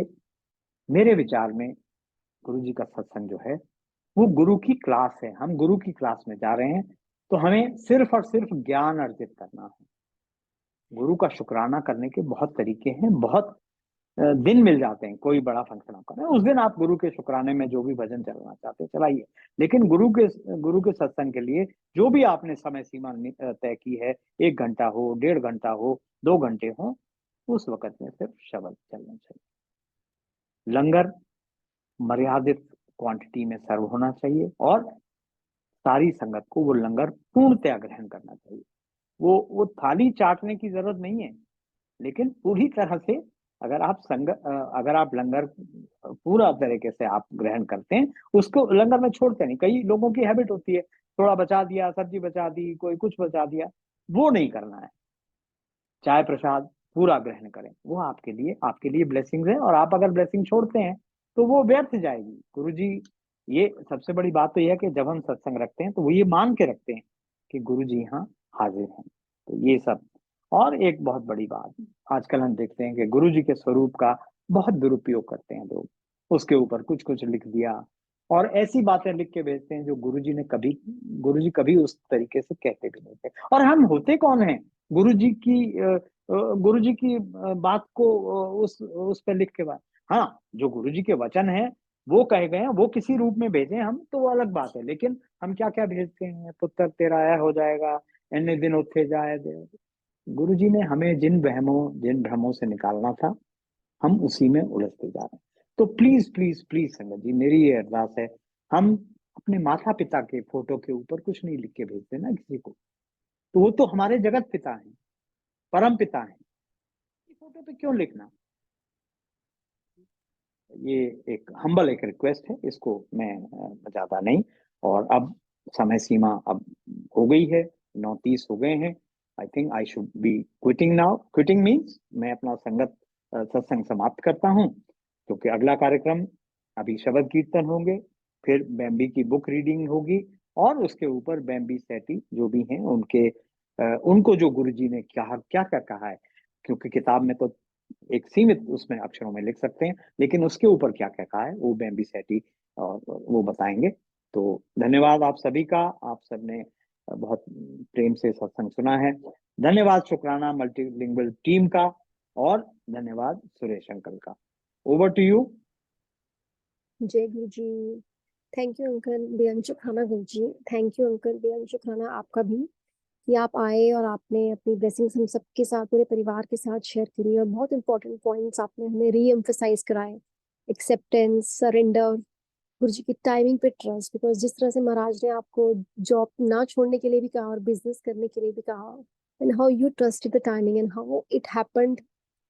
मेरे विचार में गुरुजी का सत्संग जो है वो गुरु की क्लास है। हम गुरु की क्लास में जा रहे हैं, तो हमें सिर्फ और सिर्फ ज्ञान अर्जित करना है। गुरु का शुक्राना करने के बहुत तरीके हैं, बहुत दिन मिल जाते हैं। कोई बड़ा फंक्शन आपका है, उस दिन आप गुरु के शुक्राने में जो भी भजन चलाना चाहते हैं चलाइए। लेकिन गुरु के सत्संग के लिए जो भी आपने समय सीमा तय की है, 1 घंटा हो, 1.5 घंटा हो, 2 घंटे हो, उस वक्त में सिर्फ शब्द चलना चाहिए। लंगर मर्यादित क्वांटिटी में सर्व होना चाहिए और सारी संगत को वो लंगर पूर्णतया ग्रहण करना चाहिए। वो थाली चाटने की जरूरत नहीं है, लेकिन पूरी तरह से अगर आप लंगर पूरा तरीके से आप ग्रहण करते हैं, उसको लंगर में छोड़ते नहीं। कई लोगों की हैबिट होती है, थोड़ा बचा दिया, सब्जी बचा दी, कोई कुछ बचा दिया, वो नहीं करना है। चाय प्रसाद पूरा ग्रहण करें, वो आपके लिए ब्लेसिंग है। और आप अगर ब्लेसिंग छोड़ते हैं तो वो व्यर्थ जाएगी। गुरु जी, ये सबसे बड़ी बात तो यह है कि जब हम सत्संग रखते हैं तो वो ये मान के रखते हैं कि गुरु जी यहाँ हाजिर हैं। तो ये सब। और एक बहुत बड़ी बात, आजकल हम देखते हैं कि गुरु जी के स्वरूप का बहुत दुरुपयोग करते हैं लोग। उसके ऊपर कुछ कुछ लिख दिया और ऐसी बातें लिख के भेजते हैं जो गुरु जी कभी उस तरीके से कहते भी नहीं थे। और हम होते कौन हैं गुरु जी की बात को उस पर लिख के बाद। हाँ, जो गुरु जी के वचन है वो कहे गए हैं, वो किसी रूप में भेजे हम तो वो अलग बात है। लेकिन हम क्या क्या भेजते हैं, पुत्र तेरा यह हो जाएगा, इतने दिन उत्थे जाए दे। गुरु जी ने हमें जिन भ्रमों से निकालना था, हम उसी में उलझते जा रहे हैं। तो प्लीज प्लीज प्लीज संगत जी, मेरी ये अरदास है, हम अपने माता पिता के फोटो के ऊपर कुछ नहीं लिख के भेजते ना किसी को। तो वो तो हमारे जगत पिता हैं, परम पिता हैं, फोटो पे क्यों लिखना। ये एक रिक्वेस्ट है, इसको मैं ज्यादा नहीं। और अब समय सीमा अब हो गई है, 9:30 हो गए हैं। I think I should be quitting now. Quitting means मैं अपना सत्संग समाप्त करता हूँ, क्योंकि अगला कार्यक्रम अभी शब्द कीर्तन होंगे, फिर बैम्बी की बुक रीडिंग होगी, और उसके ऊपर बैम्बी सेठी जो भी हैं उनको जो गुरुजी ने क्या क्या क्या कहा है, क्योंकि किताब में तो एक सीमित उसमें अक्षरों में लिख सकते हैं, लेकिन उसके ऊपर क्या क्या कहा है वो बैम्बी सेठी और वो बताएंगे। तो धन्यवाद आप सभी का, आप सबने बहुत प्रेम से सत्संग सुना है। धन्यवाद शुक्राना मल्टीलिंगुअल टीम का, और धन्यवाद सुरेश अंकल का। Over to you. जय Guru ji. Thank you uncle बेअंत शुक्राना Guru ji. Thank you uncle बेअंत शुक्राना आपका भी, कि आप आए और आपने अपनी ब्लेसिंग्स हम सबके साथ, पूरे परिवार के साथ शेयर करी, और बहुत इंपॉर्टेंट पॉइंट्स आपने हमें री एम्फसाइज कराए। एक्सेप्टेंस, सरेंडर, गुरु जी की टाइमिंग पे ट्रस्ट, बिकॉज जिस तरह से महाराज ने आपको जॉब ना छोड़ने के लिए भी कहा और बिजनेस करने के लिए भी कहा, and how you trusted the timing and how it happened,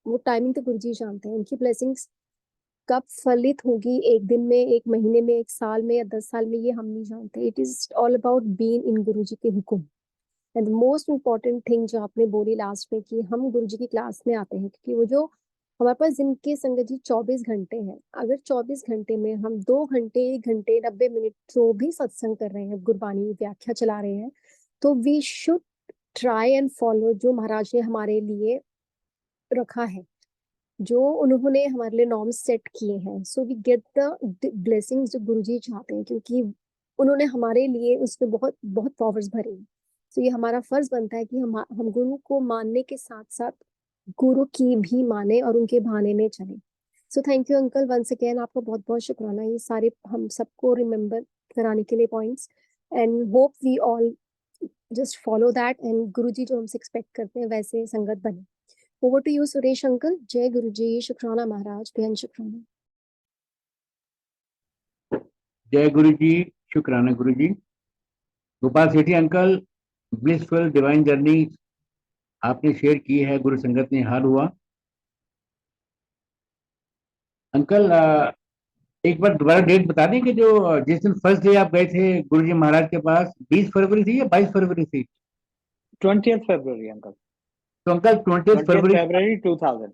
वो टाइमिंग तो गुरु जी जानते हैं। उनकी ब्लेसिंग्स कब फलित होगी, एक दिन में, एक महीने में, एक साल में या 10 साल में, ये हम नहीं जानते। It is all about being in गुरु जी के हुक्म। एंड मोस्ट इम्पॉर्टेंट थिंग जो आपने बोली लास्ट में, कि हम गुरु जी की क्लास में आते हैं, क्योंकि वो जो हमारे पास जिनके संगत जी 24 घंटे हैं, अगर 24 घंटे में हम 2 घंटे, 1 घंटे, 90 मिनट जो भी सत्संग कर रहे हैं, गुरबानी व्याख्या चला रहे हैं, तो we should try and follow जो महाराज ने हमारे लिए रखा है, जो उन्होंने हमारे लिए नॉर्म्स सेट किए हैं। So we get the blessings जो गुरु जी चाहते हैं, क्योंकि उन्होंने हमारे लिए उसमें बहुत बहुत पावर्स भरे हैं। तो ये हमारा फर्ज बनता है कि हम गुरु को मानने के साथ साथ गुरु की भी माने और उनके बहाने में चले। So thank you uncle once again, आपका बहुत बहुत शुक्राना ये सारे हम सबको रिमेम्बर कराने के लिए points, and hope we all just follow that, and Guru ji जो हमसे एक्सपेक्ट करते हैं वैसे संगत बने। Over to you Suresh uncle. जय गुरु जी। शुक्राना महाराज, बेहद शुक्राना। जय गुरु जी, शुक्राना गुरु जी। गोपाल सेठी अंकल, ब्लिसफुल डिवाइन जर्नी आपने शेयर की है, गुरु संगत ने हार हुआ। अंकल एक बार दोबारा डेट बता दें कि जो जिस दिन फर्स्ट डे आप गए थे गुरु जी महाराज के पास, 20 फरवरी थी या 22 फरवरी थी? 20th फरवरी अंकल। तो अंकल 20 फरवरी 2000।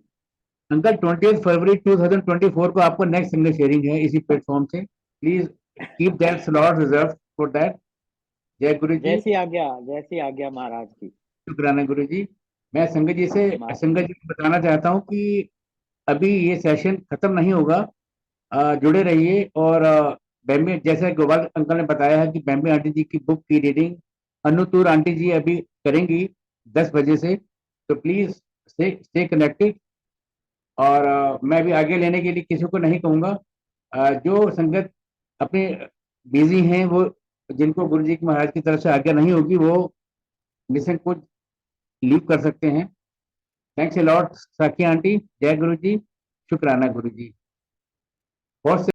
अंकल 20 फरवरी 2024 को आपको नेक्स्ट सिंगल शेयरिंग है इसी प्लेटफॉर्म से। Please keep that slot reserve for that. जय गुरु जी, जैसी आज्ञा महाराज की। शुक्राना गुरु जी। मैं संगत जी को बताना चाहता हूँ कि अभी ये सेशन खत्म नहीं होगा, जुड़े रहिए। और बेम्बी, जैसे गोपाल अंकल ने बताया है कि बेम्बी आंटी जी की बुक की रीडिंग अनुतूर आंटी जी अभी करेंगी 10 बजे से, तो प्लीज स्टे कनेक्टेड। और मैं भी आगे लेने के लिए किसी को नहीं कहूँगा। जो संगत अपने बिजी हैं, वो जिनको गुरु जी महाराज की तरफ से आज्ञा नहीं होगी, वो मिशन को लीव कर सकते हैं। थैंक्स अ लॉट साकी आंटी। जय गुरु जी, शुक्राना गुरु जी। बहुत